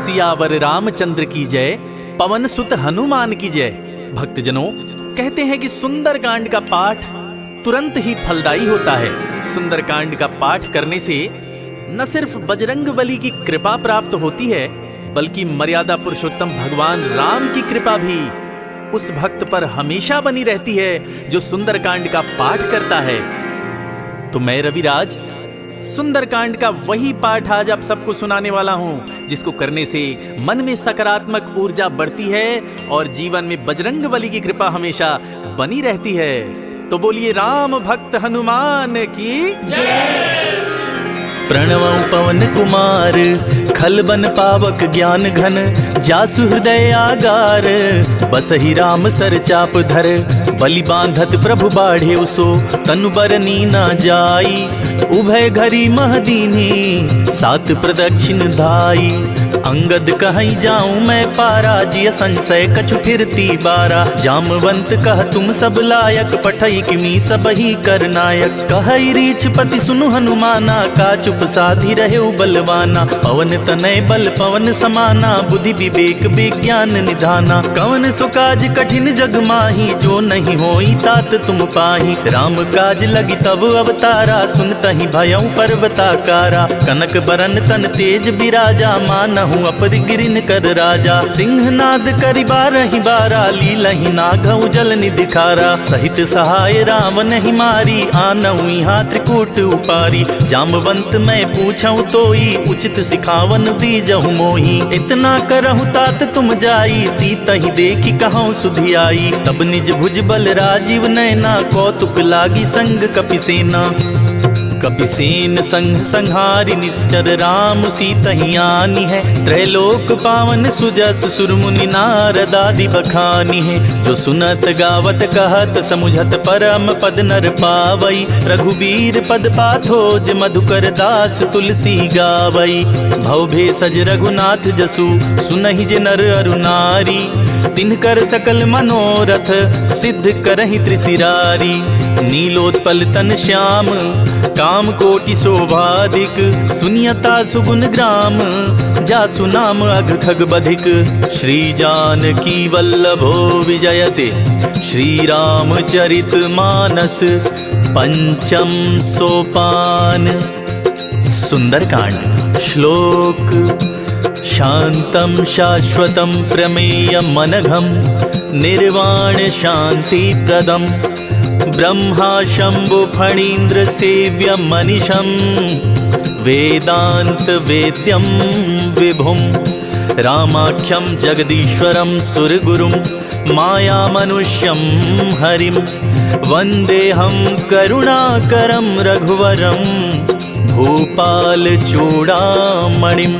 सियावर रामचंद्र की जय, पवन सुत हनुमान की जय। भक्तजनों, कहते हैं कि सुंदरकांड का पाठ तुरंत ही फलदायी होता है। सुंदरकांड का पाठ करने से न सिर्फ बजरंगबली की कृपा प्राप्त होती है, बल्कि मर्यादा पुरुषोत्तम भगवान राम की कृपा भी उस भक्त पर हमेशा बनी रहती है जो सुंदरकांड का पाठ करता है। तो मैं रविराज सुंदरकांड का वही पाठ आज आप सबको सुनाने वाला हूं, जिसको करने से मन में सकारात्मक ऊर्जा बढ़ती है और जीवन में बजरंगबली की कृपा हमेशा बनी रहती है। तो बोलिए राम भक्त हनुमान की जय। प्रणवं पवन कुमार, खलबन पावक ज्ञान घन, जासु हृदय आगार, बसहि राम सर चाप धर, बलि बांधत प्रभु बाढ़े उसो, तनु बरनी न जाई, उभय घरी महदीनी, सात प्रदक्षिण धाई, अंगद कहीं जाऊं मैं पारा, जिय संशय कछु फिरती बारा, जामवंत कह तुम सब लायक, पठई किमी सब ही कर नायक, कहई रीछ पति सुनु हनुमाना, का चुप साधी रहे बलवाना, पवन तनय बल पवन समाना, बुद्धि विवेक विज्ञान निधाना, कवन सो काज कठिन जग माही, जो नहीं होई तात तुम पाही, राम काज लगी तब अवतारा, सुनतहि भयउ पर्वताकारा, कनक बरन तन तेज बिराजा, मानहु अपरिगिरिन कर राजा, सिंहनाद करि बारहि बारा, लीलहि नागउ जल निधिखारा, सहित सहाय राम नहीं मारी, आनऊ यहाँ त्रिकूट उपारी, जामवंत मैं पूछऊं तोई, उचित सिखावन दीजहु मोही, इतना करहु तात तुम जाई, सीता ही देखी कहूँ सुधि आई, तब निज भुज बल राजीव नैना, कौतुक लागी संग कपिसेना, कपिसेन संग संहारि निश्चर, राम सीता ही आनी है, त्रैलोक पावन सुजस सुर मुनि नारद आदि बखानी है, जो सुनत गावत कहत समुझत परम पद नर पावई, रघुबीर पद पाथोज मधुकर दास तुलसी गावई, भव भेषज रघुनाथ जसु, सुनहि जे नर अरु नारी, तिनकर सकल मनोरथ सिद्ध करहि त्रिशिरारी, नीलोत्पल तन श्याम काम कोटि शोभाधिक, सुनियता सुगुन ग्राम, जासु नाम अघ खग बधिक, श्री जानकी वल्लभो विजयते, श्री रामचरित मानस पंचम सोपान। सुंदरकांड श्लोक। शांतं शाश्वतं प्रमेयम् अनघं, निर्वाण शांति प्रदं, ब्रह्मा शंभु फणीन्द्र सेव्य मनीषं, वेदांत वेद्यं विभुं, रामाख्यं जगदीश्वरं सुरगुरुं, माया मनुष्यं हरिं, वन्देऽहं करुणाकरं रघुवरं, भूपाल चूड़ामणिं,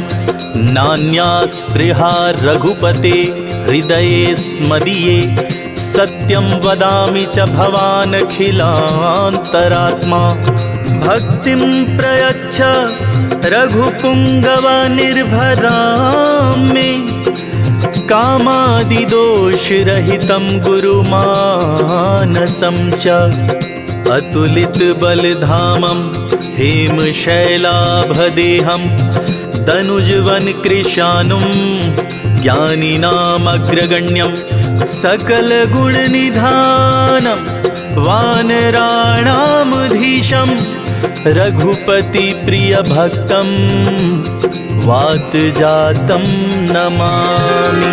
नान्यास्पृहा रघुपते हृदये स्मदीये, सत्यं वदामि च भवानखिलान्तरात्मा, भक्तिं प्रयच्छ रघुपुङ्गव निर्भरां मे, कामादिदोषरहितं गुरुमानसं च, अतुलित बलधामं हेमशैलाभदेहं, तनुजवन कृशानुं, ज्ञानिनामग्रगण्यं, सकल गुण निधानं, वानराणामधीशं, रघुपति प्रिय भक्तं, वात जातं नमामि।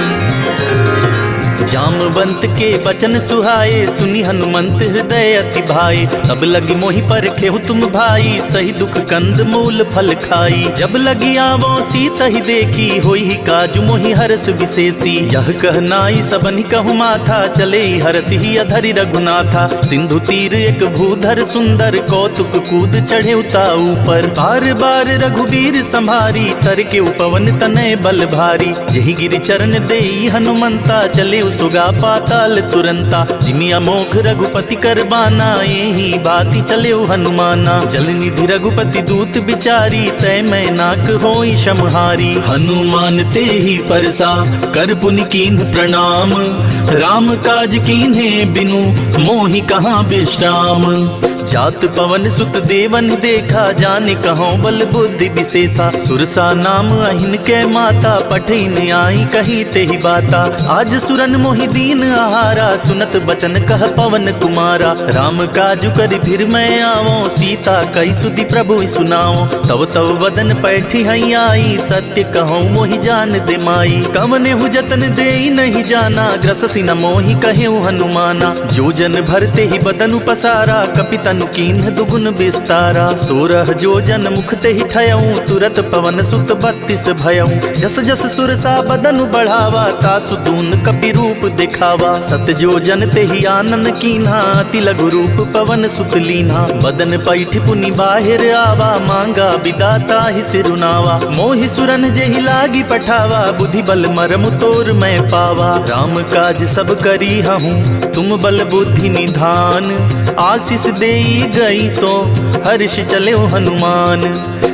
जामवंत के बचन सुहाए, सुनी हनुमंत हृदय अति भाए, तब लगी मोहि पर खेहु तुम भाई, सही दुख कंद मूल फल खाई, जब लगी आवो सीता ही देखी, होई ही काजु मोहि हरस विशेषी, यह कहनाई सबनि कहु माथा, चले हरस ही अधरि रघुनाथा, सिंधु तीर एक भूधर सुंदर, कौतुक कूद चढ़े उता ऊपर, बार बार रघुबीर संभारी, तर के उपवन तनय बल भारी, जही गिरि चरण देई हनुमंता, चले सुगा पाताल तुरंता, जिमि अमोघ रघुपति कर बाना, यही बाती चले हनुमाना, जल निधि रघुपति दूत बिचारी, तय मैं नाक होई समहारी, हनुमान ते ही परसा कर पुनि कीन्ह प्रणाम, राम काज कीन्हे बिनु मोहि कहाँ विश्राम, जात पवन सुत देवन देखा, जाने कहो बल बुद्धि विशेषा। सुरसा नाम अहिन के माता, पठिन आई कही ते ही बाता। आज सुरन मोहि दीन आहारा, सुनत बचन कह पवन कुमारा। राम काजु करि फिर मैं आवो, सीता कई सुधि प्रभु सुनाओ। तव तव वदन पैठी हई आई, सत्य कहूँ मोहि जान दे माई। कवने हु जतन दे नहीं जाना, ग्रससी न मोहि कहे हनुमाना। जो जन भरते ही बदनु पसारा, कपितनु कीन्ह दुगुन विस्तारा। 16 जो जन मुखते ही ठयऊँ, तुरत पवन सुत 32 भयऊँ। जस जस सुरसा बदनु बढ़ावा, तासु दून कपि रूप दिखावा। सत जो जन ते ही आनन कीन्हा, अति लघु रूप पवन सुत लीन्हा। बदन पैठ पुनि बाहिर आवा, मांगा विदाता ही सिरुनावा। मोहि सुरन जेहि लागी पठावा, बुद्धि बल मरमु तोर मैं पावा। राम काज सब करी हूँ, तुम बल बुद्धि निधान। आशीष देई गई सो, हर्ष चले हनुमान।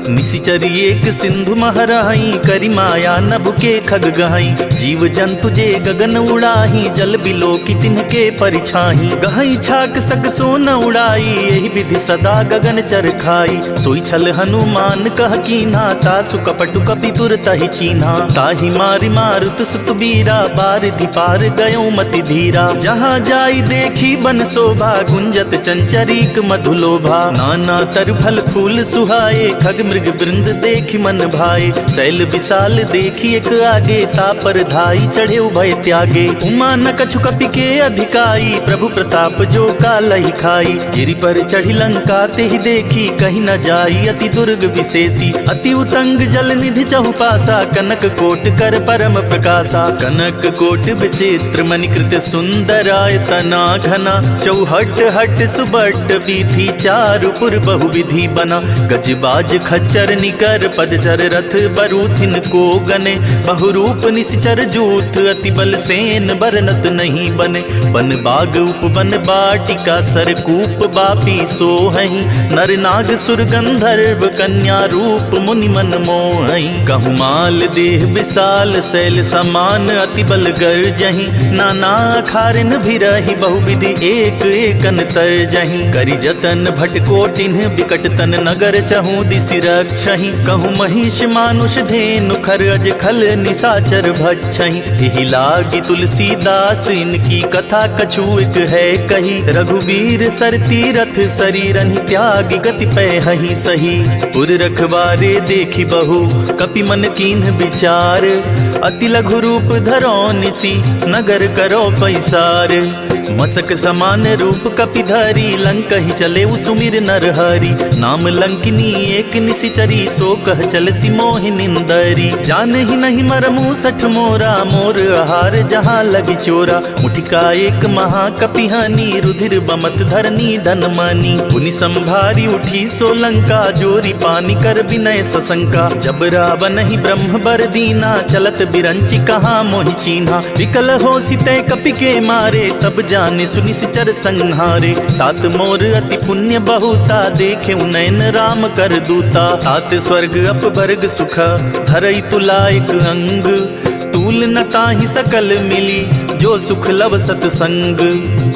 निशिचर एक सिंधु महराई, करी माया नभ के खग गहाई। जीव जंतु जे गगन उड़ाही, जल बिलो की तिनके परिछाही। गहाई छाक सक सो न उड़ाई, यही विधि सदा गगन चर खाई। सोई छल हनुमान कह कीन्हा, तासु कपटु कपि तुरत ही चीन्हा। ताहि मारि मारुत सुत बीरा, बारिधि पार गयो मति धीरा। जहाँ जाई देखी बन शोभा, गुंजत चंचरीक मधुलोभा। नाना तर फल फूल सुहाए, खग मृग वृंद देखी मन भाए। शैल विशाल देखी एक आगे, तापर धाई चढ़े उभय त्यागे। उमा न कछु कपि के अधिकाई, प्रभु प्रताप जो कालहि खाई। गिरि पर चढ़ी लंका ते ही देखी, कहीं न जाई अति दुर्ग विशेषी। अति उतंग जल निधि चहुपासा, कनक कोट कर परम प्रकाशा। कनक कोट विचित्र मणिकृत सुंदरायतना घना। चौहट हट सुबट वीथि, चारुपुर बहुविधि बना। गजबाज खच्चर निकर, पदचर रथ बरूथिन को गने। बहुरूप निश्चर जूथ, अति बल सेन बरनत नहीं बने। बन बाग उपवन बाटिका, सरकूप बापी सोहहि। नर नाग सुर गंधर्व, कन्या रूप मुनि मन मोहहि। कहु माल देह विशाल, शैल समान अति बल गर्जहि। नाना खारिन भिरहि, बहुविधि एक एकन तरजहि। करि जतन भट कोटिन्ह, बिकट तन नगर चहु दिसि रक्षहि। कहु महिष मानुष धेनु, खर अज खल निशाचर भक्षहि। एहि लागी तुलसीदास, इनकी कथा कछु एक है कही। रघुवीर सर तीरथ, शरीरन त्यागी गति पैहि सही। उर रखबारे देखी बहु, कपि मन कीन्ह विचार। अति लघु रूप धरो निसी, नगर करो पैसार। मसक समान रूप कपि धरी, लंक ही चले सुमिर नर हरि। नाम लंकिनी एक निशिचरी, सो कह चल सी मोहि निंदरी। जान ही नहीं मरमु सठ मोरा, मोर आहार जहाँ लगी चोरा। मुठिका एक महा कपिहानी, रुधिर बमत धरनी धन मानी। पुनि संभारी उठी सो लंका, जोरी पानी कर विनय सशंका। जब रावण ही ब्रह्म बर दीना, चलत बिरंचि कहाँ मोहि चीन्हा। विकल हो सिते कपि के मारे, तब जाने सुनि सिचर संहारे। तात मोर अति पुण्य बहुता, देखे नयन राम कर दूता। तात स्वर्ग अपवर्ग सुख, धरई तुला एक अंग। तूल न ताहि सकल मिली, जो सुख लव सतसंग।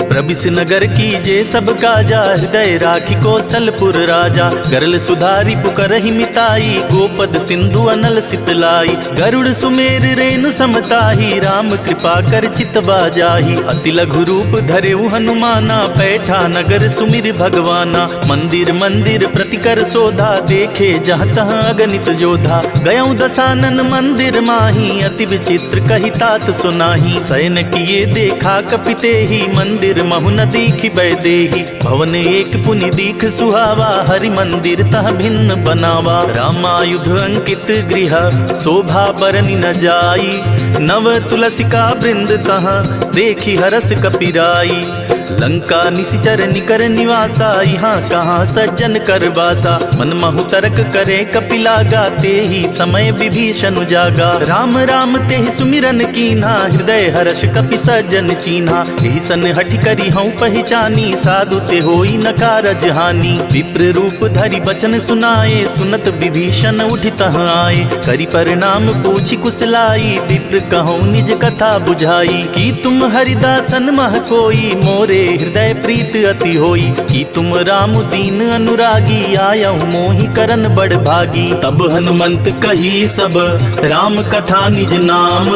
प्रबिस नगर कीजे सब काजा, हृदय राखी कौशलपुर राजा। गरल सुधारी पुकरहि मिताई, गोपद सिंधु अनल सितलाई। गरुड़ सुमेर रेणु समताही, राम कृपा कर चितवा जाही। अति लघु रूप धरेउ हनुमाना, पैठा नगर सुमिर भगवाना। मंदिर मंदिर प्रतिकर शोधा, देखे जहाँ तहाँ अगणित जोधा। गयौ दसानन मंदिर माही, अति विचित्र कही तात सुनाही। शयन किए देखा कपिते ही, मंदिर महु न दीखि बैदेही। भवन एक पुनि दीख सुहावा, हरि मंदिर तह भिन्न बनावा। रामायुध अंकित गृह, शोभा बरनि न जाई। नव तुलसिका वृंद तहाँ, देखी हरस कपिराई। लंका निशिचर निकर निवासा, यहाँ कहाँ सज्जन कर बासा। मन महु तर्क करे कपिलागा, ते ही समय विभीषण जागा। राम राम ते ही सुमिरन कीन्हा, हृदय हर्ष कपि सज्जन चीन्हा। एहि सन हठि करी हूँ पहचानी, साधु ते होई न कारज हानि। विप्र रूप धरि बचन सुनाए, सुनत विभीषण उठि तहाँ आए। करि परिणाम पूछि कुशलाई, विप्र कहूँ निज कथा बुझाई। कि तुम हरिदासन मह कोई, मोरे से हृदय प्रीत अति होई, कि तुम राम दीन अनुरागी, आयहु मोहि करन बड़ भागी। तब हनुमंत कही सब राम कथा निज नाम,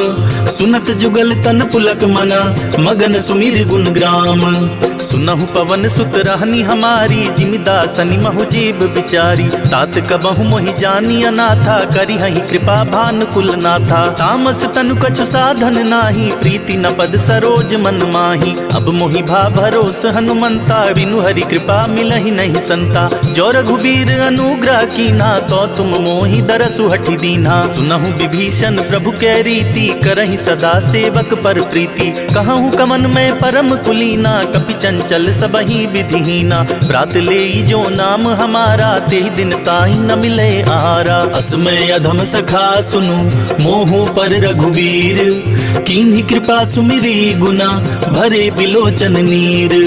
सुनत जुगल तन पुलक मन, मगन सुमिर गुण ग्राम। सुनहु पवन सुत रहनी हमारी, जिमिदासनि महु जीव बिचारी। तात कबहु मोहि जानी अनाथा, करिहहि कृपा भानुकुल नाथा। तामस तनु कछु साधन नाही, प्रीति न पद सरोज मन माही। अब मोहि भा भरोस हनुमंता, बिनु हरि कृपा मिलहि नहीं संता। जो रघुबीर अनुग्रह कीन्हा, तो तुम मोहि दरसु हठि दीन्हा। सुनहु विभीषण प्रभु कै रीति, करहि सदा सेवक पर प्रीति। कहूँ कमन में परम कुलीना, कपि चंचल सबहि विधिहीना। प्रात लेई जो नाम हमारा, तेहि दिन ताहि न मिले आहारा। असमय अधम सखा सुनु, मोहु पर रघुवीर। कीन्ही कृपा सुमिरी गुना, भरे बिलोचन नीर।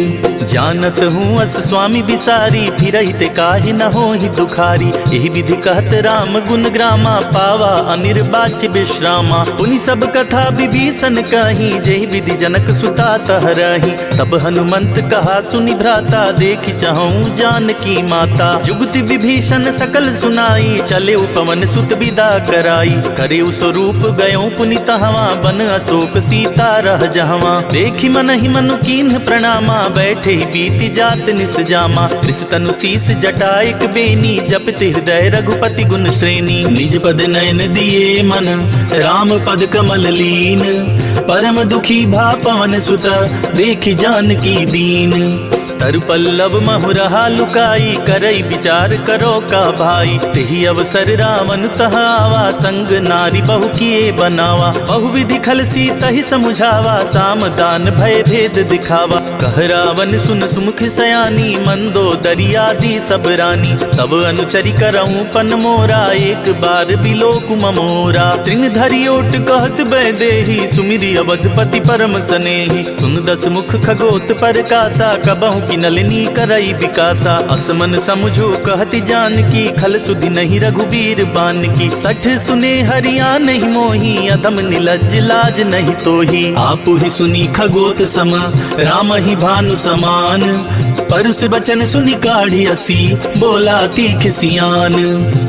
जानत हूँ अस स्वामी विसारी, फिरहि ते काहि न होहि दुखारी। एहि विधि कहत राम गुण ग्रामा, पावा अनिर्वाच्य विश्रामा। पुनि सब कथा विभीषण कही, जेहि विधि जनक सुता तहरहि। तब हनुमंत कहा सुनि भ्राता, देखि चाहूँ जानकी माता। जुगति विभीषण सकल सुनाई, चले पवन सुत विदा कराई। करे स्वरूप गयो पुनि तहवा, बन अशोक सीता रह जहवा। देखि मनहि मनु कीन्ह प्रणामा, बैठे बीति जात निस जामा। त्रिस तनु शीस जटाइक बेनी, जपति हृदय रघुपति गुण श्रेणी। निज पद नयन दिए मन, राम पद कमल लीन। परम दुखी भा पवन सुत, देखि जानकी दीन। तरु पल्लव महु रहा लुकाई, करई विचार करो का भाई। तेहि अवसर रावण तह आवा, संग नारी बहु किए बनावा। बहु विधि खल सीतहि समुझावा, साम दान भय भेद दिखावा। कह रावण सुन सुमुख सयानी, मंदो दरियादी सब रानी। तब अनुचरि करऊँ पन मोरा, एक बार बिलोकु ममोरा। तृण धरि ओट कहत बैदेही, सुमिरि अवधपति परम सनेही। सुन दस मुख खगोत पर कासा, कबहु की नलिनी करई विकासा। असमन समझो कहति जानकी, खल सुधि नहीं रघुबीर बानकी। सठ सुने हरिया नहीं मोही, अधम निलज्ज लाज नहीं तोही। आपु ही सुनी खगोत सम, राम ही भानु समान। परुष बचन सुनि काढ़ी असी, बोला तीख सियान।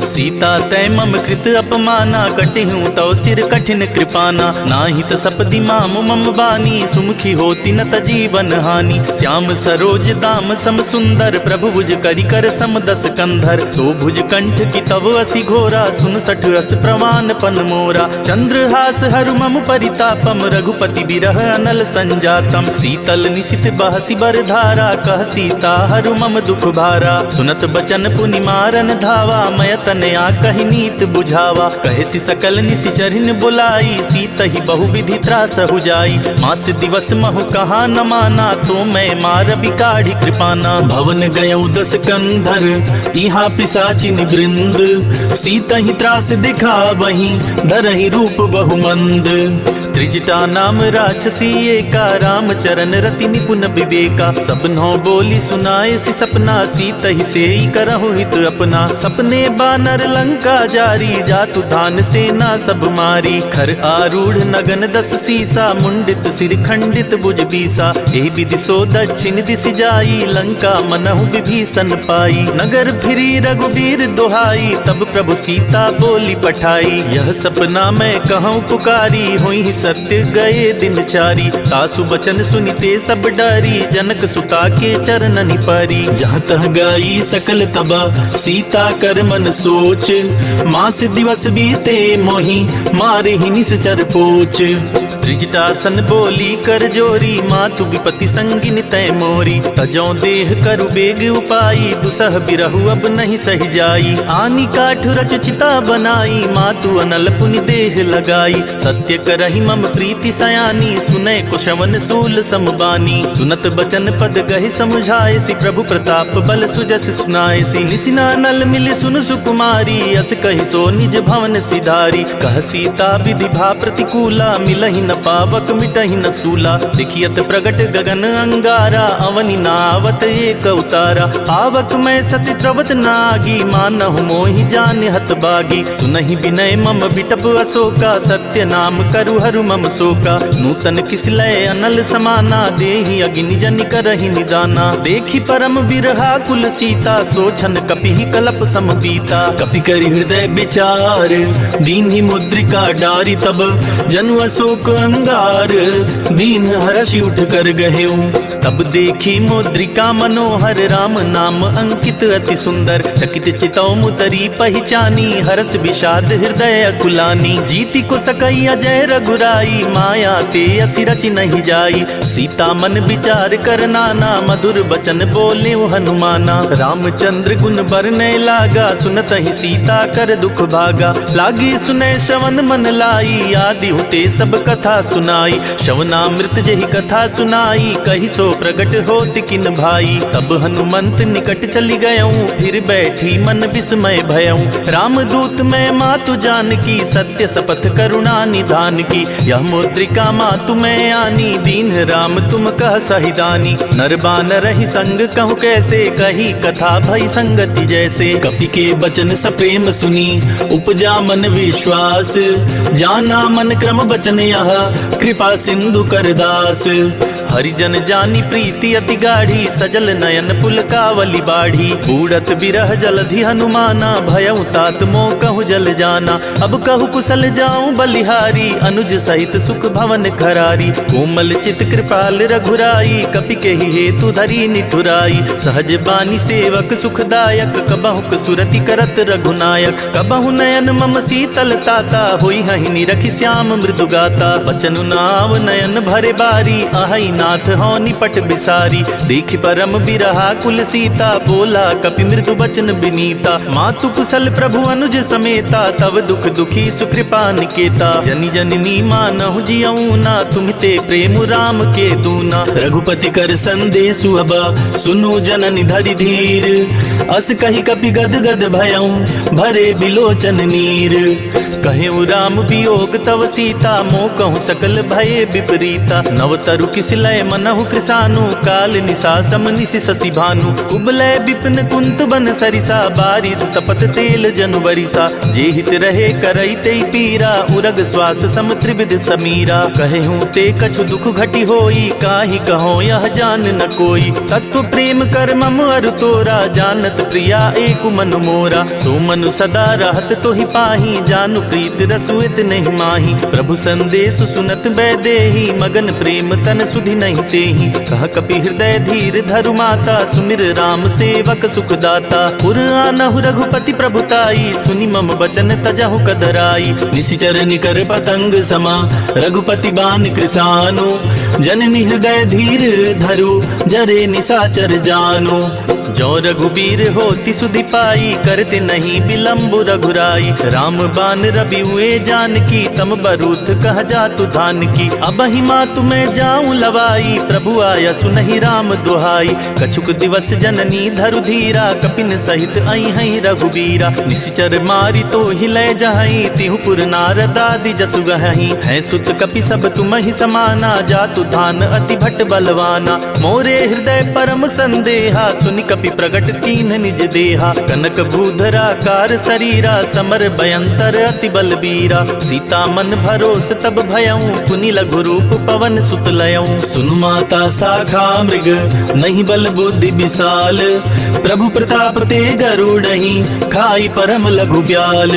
सीता तै मम कृत अपमाना, कटिहूँ तौ सिर कठिन कृपाना। नाहि त सपदि माम मम बानी, सुमुखी होती न त जीवन हानि। श्याम सरोज दाम सम सुंदर, प्रभु भुज करि कर सम दस कंधर। सो भुज कंठ की तव असि घोरा, सुन सठ अस प्रमाण पन मोरा। चंद्रहास हरु मम परितापम, रघुपति बिरह अनल संजातम। शीतल निशित बहसि बर धारा, कह सीता हरु मम दुख भारा। सुनत बचन पुनि मारन धावा, मय तनया कहि नीत बुझावा। कहसी सकल निशिचरिन बुलाई, सीतहि बहु विधि त्रास हो जाई। मास दिवस महु कहा न माना, तो मैं मार बिकाढ़ी कृपाना। भवन गयौ दस कंधर, इहा पिशाचिन वृंद। सीतहि त्रास दिखावहि, धरहि रूप बहुमंद। त्रिजटा नाम राक्षसी एका, राम चरण रति निपुण विवेका। सपनों बोली सुनाए सि सपना, सीतहि सेई करहु हित अपना। सपने बानर लंका जारी, जातु धान सेना सब मारी। खर आरूढ़ नगन दस सीसा, मुंडित सिर खंडित भुज बीसा। एहि विधि सो दक्षिण दिशि जाई, लंका मनहु विभीषण पाई। नगर फिरी रघुबीर दुहाई, तब प्रभु सीता बोली पठाई। यह सपना मैं कहूँ पुकारी, हुई सत्य गए दिन चारी। तासु बचन सुनिते सब डरी, जनक सुता के चरणनि परी। जहाँ तह गई सकल तबा, सीता कर मन सोच। मास दिवस बीते मोहि, मारे ही निश्चर पोच। त्रिजटासन बोली कर जोरी, मातु विपति संगिन तय मोरी। तजौ देह करु बेग उपाई, दुसह बिरहु अब नहीं सही जाई। आनी काठ रच चिता बनाई, मातु अनल पुनि देह लगाई। सत्य करहि मम प्रीति सयानी, सुनै कुशवन सूल समबानी। सुनत बचन पद गहि समझाए सि, प्रभु प्रताप बल सुजस सुनाए सि। निसिना नल मिल सुन सुकुमारी, अस कहि सो निज भवन सिधारी। कह सीता विधि भा प्रतिकूला, मिलहि न न पावक मिटहि न सूला। देखियत प्रगट गगन अंगारा, अवनि नावत एक अवतारा। आवक मैं सति त्रवत नागी, मानहु मोहि जान हत बागी। सुनहि विनय मम बिटप अशोका, सत्य नाम करु हरु मम शोका। नूतन किसलय अनल समाना, देहि अग्नि जन करहि निदाना। देखि परम बिरहा कुल सीता, सोचन कपिहि कलप सम बीता। कपि करि हृदय विचार, दीन्हि मुद्रिका डारी। तब जनु अशोक अंगार, दीन हर्षि उठ कर गहेऊ। तब देखी मुद्रिका मनोहर, राम नाम अंकित अति सुंदर। चकित चितौ मुदरी पहचानी, हरस विषाद हृदय अकुलानी। जीति को सकई अजय रघुराई, माया ते असि रचि नहीं जाई। सीता मन विचार कर नाना, मधुर बचन बोले हनुमाना। रामचंद्र गुण बरनय लागा, सुनत ही सीता कर दुख भागा। लागी सुनय श्रवण मन लाई, आदि होते सब कथा सुनाई। श्रवणामृत जहि कथा सुनाई, कही सो प्रगट होत किन भाई। तब हनुमंत निकट चली गयऊं, फिर बैठी मन विस्मय भयऊं। रामदूत मैं मातु जानकी, सत्य शपथ करुणा निधान की। यह मुद्रिका मातु मैं आनी, दीन राम तुम कह सहिदानी। नर बानर ही संग कहूँ कैसे, कही कथा भई संगति जैसे। कपि के बचन सप्रेम सुनी, उपजा मन विश्वास। जाना मन क्रम बचन यह, कृपा सिंधु कर दास। हरिजन जानी प्रीति अति गाढ़ी, सजल नयन पुलकावली बाढ़ी। बूढ़त बिरह जलधि हनुमाना, भयउ तात मोह कहु जल जाना। अब कहु कुशल जाऊं बलिहारी, अनुज सहित सुख भवन खरारी। कोमल चित कृपाल रघुराई, कपि के ही हेतु धरी निठुराई। सहज बानी सेवक सुखदायक, कबहुक सुरति करत रघुनायक। कबहु नयन मम शीतल ताता, होई हहि निरखि श्याम मृदु गाता। बचनु नाव नयन भरे बारी, आहई नाथ हो निपट बिसारी। देखि परम बिरहा कुल सीता, बोला कपि मृदु बचन बिनीता। मातु कुशल प्रभु अनुज समेता, तव दुख दुखी सुकृपा निकेता। जनि जननी मानहु जियऊ ना, तुम ते प्रेम राम के दूना। रघुपति कर संदेशु अब, सुनु जननि धरि धीर। अस कहि कपि गद गद भयऊ, भरे बिलोचन नीर। कहेउ राम वियोग तव सीता, मोह कहूँ सकल भये विपरीता। नव तरु किसलय मनहु कृसानु, काल निशा सम निशि शशि भानु। उबलय विपिन कुंत बन सरिसा, बारिद तपत तेल जनु बरिसा। जे हित रहे करई ते पीरा, उरग श्वास सम त्रिविध समीरा। कहेहूँ ते कछु दुख घटी होई, काहि कहो यह जान न कोई। तत्व प्रेम कर मम अरु तोरा, जानत प्रिया एक मन मोरा। सो मनु सदा रहत तोहि पाही, जानु प्रीत रसुइत नहीं माही। प्रभु संदेश सुनत बैदेही, मगन प्रेम तन सुधि नहीं तेही। कह कपि हृदय धीर धरु माता, सुमिर राम सेवक सुखदाता। पुर आनहु रघुपति प्रभुताई, सुनि मम बचन तजहु कदराई। निशिचर निकर पतंग समा, रघुपति बान कृसानु। जननी हृदय धीर धरु, जरे निशाचर जानु। जो रघुबीर होति सुधि पाई, करते नहीं विलम्ब रघुराई। राम बान रवि हुए जानकी, तम बरूथ कह जातु धान की। अब ही मातु मैं जाऊं लवाई, प्रभु आया सुनहि राम दुहाई। कछुक दिवस जननी धरु धीरा, कपिन सहित आई हई रघुबीरा। निशिचर मारी तो हिलय जहई, तिहु पुर नारद आदि जसु गहई। है सुत कपि सब तुम ही समाना, जातु धान अति भट बलवाना। मोरे हृदय परम संदेहा, सुनि कपि प्रगट कीन निज देहा। कनक भूधरा कार शरीरा, समर भयंतर अति बलबीरा। सीता मन भरोस तब भयऊं, पुनि लघु रूप पवन सुत लयऊं। सुनु माता शाखा मृग, नहीं बल बुद्धि विशाल। प्रभु प्रताप ते गरुड़हि, खाई परम लघु ब्याल।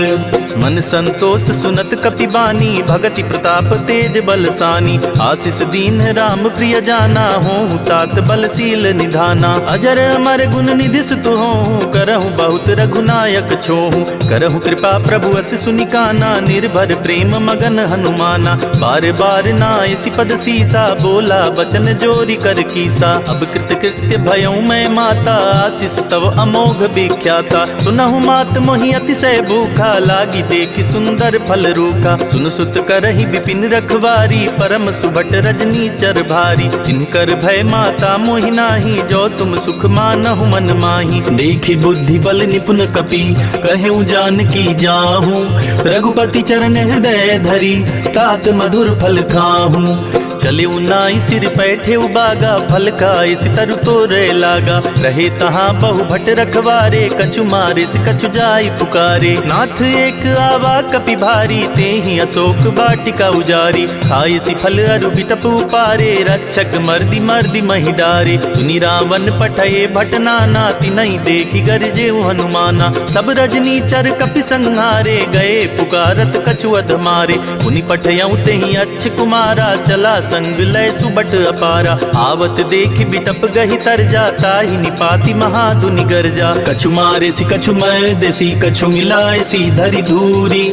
मन संतोष सुनत कपि बानी, भगति प्रताप तेज बलसानी। आशीष दीन राम प्रिय जाना, हों तात बलशील निधाना। अजर अमर गुण निधि सुत हों, करहु बहुत रघुनायक छोहु। करहु कृपा प्रभु अस सुनिकाना, निर्भर प्रेम मगन हनुमाना। बार बार नायसि पद सीसा, बोला बचन जोरी कर कीसा। अब कृत कृत्य भयऊं मैं माता, आशीष तव अमोघ विख्याता। सुनहु मात मोहि अतिशय भूखा, लागी देखि सुंदर फल रूखा। सुन सुत करहि विपिन रखवारी, परम सुभट रजनी चर भारी। जिनकर भय माता मोहि नाही, जो तुम सुख मानहु मन माही। देखि बुद्धि बल निपुण कपि, कहूँ जानकी जाहूँ। रघुपति चरण हृदय धरी, तात मधुर फल खाहूँ। चले उनाई सिर पैठे उबागा, फल खाए सितर तोरे लागा। रहे तहाँ बहु भट रखवारे, कछु मारे से कछु जाई पुकारे। नाथ एक आवा कपि भारी, तेहि अशोक वाटिका उजारी। खाए सि फल अरु बिटप उपारे, रक्षक मर्दी मर्दी महि डारे। सुनि रावण पठये भट नाना, तिनहि देखि गरजे हनुमाना। सब रजनी चर कपि संहारे, गए पुकारत कछु अध मारे। मुनि पठयऊ तेहि अच्छ कुमारा, चला संग लय सुबट अपारा। आवत देखि बिटप गहि तरजा, ताहि निपाति महादुनि गर्जा। कछु मारे सी कछु मर्देसी, कछु मिलाए सी धरि धूरी।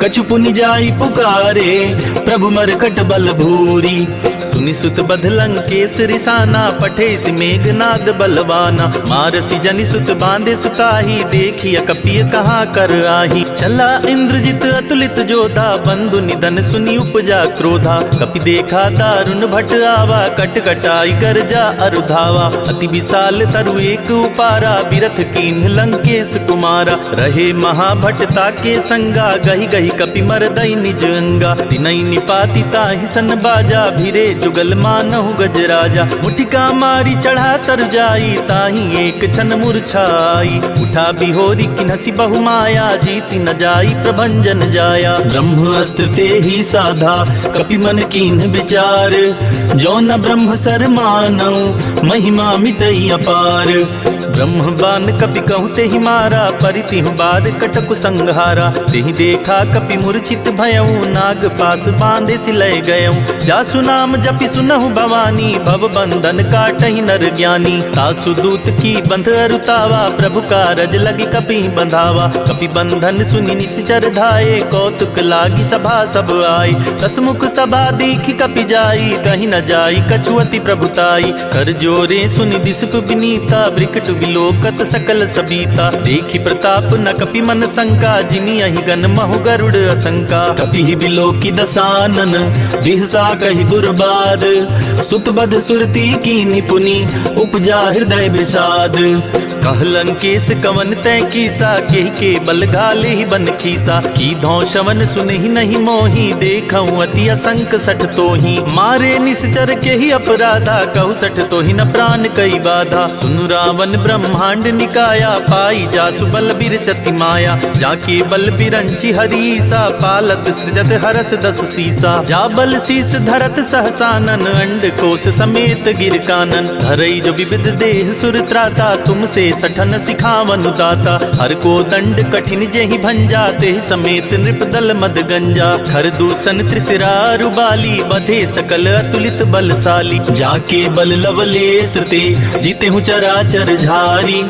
कछु पुनि जाई पुकारे, प्रभु मरकट बल भूरी। सुनि सुत बध लंकेश रिसाना, पठे सि मेघनाद बलवाना। मारसी जनि सुत बांधे सुताही, देखिय कपिय कहाँ कर आही। चला इंद्रजित अतुलित जोधा, बंधु निधन सुनि उपजा क्रोधा। कपि देखा दारुण भट आवा, कट कटाई गर्जा अरुधावा। अति विशाल तरु एक उपारा, बिरथ कीन्ह लंकेश कुमारा। रहे महाभटता के संगा, गहि गहि कपि मरदई निज अंगा। तिनहि निपाति ताहि सन बाजा, भिरे जुगल मानहु गजराजा। मुठिका मारी चढ़ा तर जाई, ताहि एक क्षण मूर्छाई। उठा बिहोरी किन्हसी बहु माया, जीति न जाई प्रभंजन जाया। ब्रह्म अस्त्र ते ही साधा, कपि मन कीन्ह विचार। जो न ब्रह्म सर मानौ, महिमा मिटई अपार। ब्रह्म बान कपि कहूँ तेहि मारा, परितिहु बार कटकु संहारा। तेहि देखा कपि मूर्छित भयऊ, नाग पास बांधे सिलय गयऊ। जासु नाम जपि सुनहु भवानी, भव बंधन काटहि नर ज्ञानी। तासु दूत की बंध अरुतावा, प्रभु कारज लगी कपि बंधावा। कपि बंधन सुनि निश्चर धाये, कौतुक लागी सभा सब आई। दसमुख सभा देखि कपि जाई, कहीं न जाई कछुअति प्रभुताई। कर जोरे सुनि दिसप विनीता, ब्रिकट विलोकत सकल सबीता। देखि प्रताप न कपि मन शंका, जिमि अहि गन महु गरुड़ असंका। कपि विलोकी दसानन, बिहसा कहि दुर्बाद। सुत बध सुरती की निपुनि, उपजा हृदय विषाद। कह लंकेश कवन तै कीसा, केहि के बल घाले ही बन खीसा। की धौ शवन सुनहि नहीं मोही, देखऊँ अति असंक सठ तोही। मारे निश्चर के ही अपराधा, कहु सठ तोहि न प्राण कई बाधा। सुनु रावण ब्रह्मांड निकाया, पाई जासु बल बिरचति माया। जाके बल बिरंचि हरीसा, पालत सृजत हरस दस सीसा। जा बल शीस धरत सहसानन, अंड कोश समेत गिर कानन। धरई जो विविध देह सुर त्राता, तुमसे सठन सिखावन दाता। हर को दंड कठिन जेहि भंजा, तेहि समेत नृप दल मद गंजा। खर दूषण त्रिशिरा रुबाली, बधे सकल अतुलित बलशाली। जाके बल लवलेश ते, जीतेहु चराचर झारी।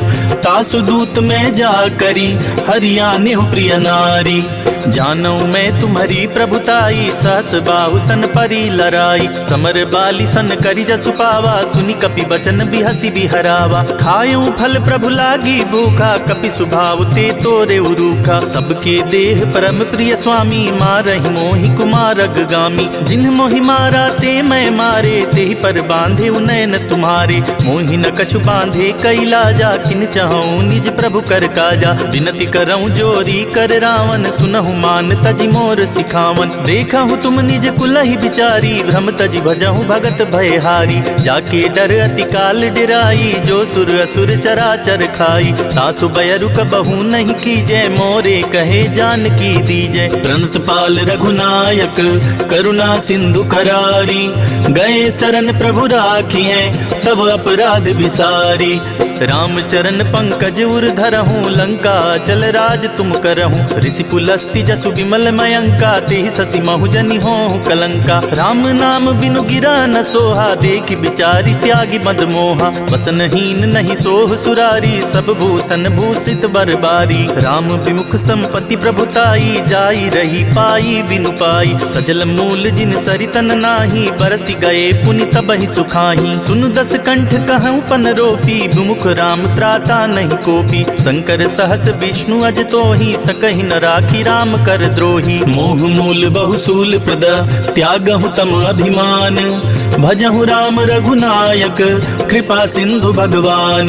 तासु दूत में जा करी, हरियाने हूँ प्रिय नारी। जानऊ मैं तुम्हारी प्रभुताई, सहस बाहु सन परी लराई। समर बाली सन करी जसु पावा, सुनि कपि बचन बिहसी बिहरावा। खायूं फल प्रभु लागी भूखा, कपि सुभाव ते तोरे उरूखा। सबके देह परम प्रिय स्वामी, मारहि मोहि कुमारग गामी। जिन्ह मोहि मारा ते मैं मारे, तेहि पर बांधे उनैन तुम्हारे। मोहि न कछु बांधे कैलाजा, किन चाहूं निज प्रभु कर काजा। विनती करऊं जोरी कर रावण, सुनहु मान तजि मोर सिखावन। देखहु तुम निज कुलहि बिचारी, भ्रम तजि भजहु भगत भयहारी। जाके डर अति काल डिराई, जो सुर असुर चराचर खाई। तासु बयरु कबहु नहीं कीजय, मोरे कहे जानकी दीजय। प्रणत पाल रघुनायक, करुणा सिंधु करारी। गए शरण प्रभु राखिए, तब अपराध विसारी। राम चरण पंकज उर धरहूँ, लंका चल राज तुम करहूँ। ऋषि पुलस्ति जसु विमल मयंका, तेहि शशि महु जनि होहु कलंका। राम नाम बिनु गिरा न सोहा, देखि बिचारी त्यागी मद मोहा। वसनहीन नहीं सोह सुरारी, सब भूषण भूषित बरबारी। राम विमुख संपत्ति प्रभुताई, जाई रही पाई बिनु पाई। सजल मूल जिन सरितन नाही, बरसि गए पुनि तबहि सुखाही। सुनु दस कंठ कहूँ पन रोपी, विमुख राम त्राता नहीं कोपी। शंकर सहस विष्णु अज तो ही सकहि न राखी राम कर द्रोही। मोह मूल बहुसूल प्रद त्यागहु तम अभिमान। भजहु राम रघुनायक कृपा सिंधु भगवान।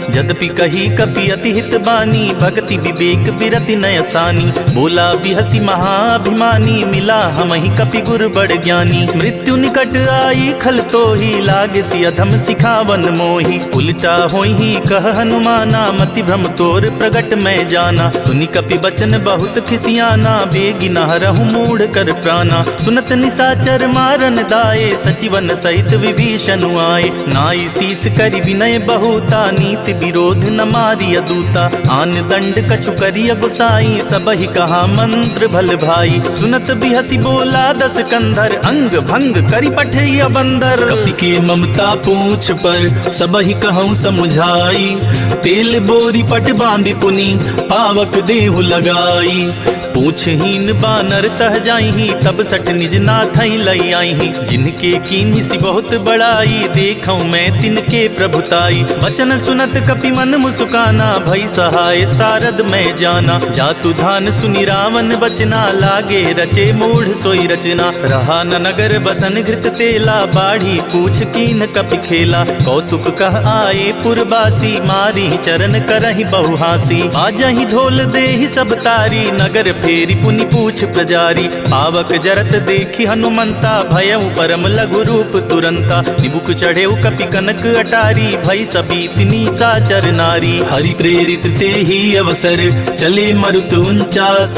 यद्यपि कही कपि अति हित बानी भक्ति विवेक बिरति नयसानी। बोला बिहसी महाभिमानी मिला हमहि कपि गुर बड़ ज्ञानी। मृत्यु निकट आई खल तो ही लागे सि अधम सिखावन मोही। उल्टा होई कह हनुमाना मति भ्रम तोर प्रगट मैं जाना। सुनि कपि बचन बहुत खिसियाना बेगी न हरहु मूढ़ कर प्राणा। सुनत निशाचर मारन दाए सचिवन सहित विभीषण आए। नाई शीस करि विनय बहुता नीति विरोध न मारिय दूता। आन दंड कछु करिय गुसाई सबहि कहा मंत्र भल भाई। सुनत बिहसी बोला दस कंधर अंग भंग करि पठिय बंदर। कपि के ममता पूछ पर सबहि कहूँ समुझाई। तेल बोरी पट बांधि पुनि पावक देहु लगाई। पूछहीन बानर तह जाई तब सठ निज नाथ लई आई। जिनके कीन्ही सी बहुत बड़ाई देखऊं मैं तिनके प्रभुताई। वचन सुनत कपि मन मुस्काना भई सहाय सारद मैं जाना। जातु धान सुनि रावण बचना लागे रचे मूढ़ सोई रचना। रहा न नगर बसन घृत तेला बाढ़ी पूछ कीन कपि खेला। कौतुक कह आए पुरबासी मारी चरण करहि बहुहासी। बाजहि ढोल देहि सब तारी नगर फेरी पुनि पूछ प्रजारी। पावक जरत देखी हनुमंता भयउ परम लघु रूप तुरंता। निबुक चढ़ेउ कपि कनक अटारी भई सभी तिनी साचर नारी। हरि प्रेरित ते ही अवसर चले मरुत 49।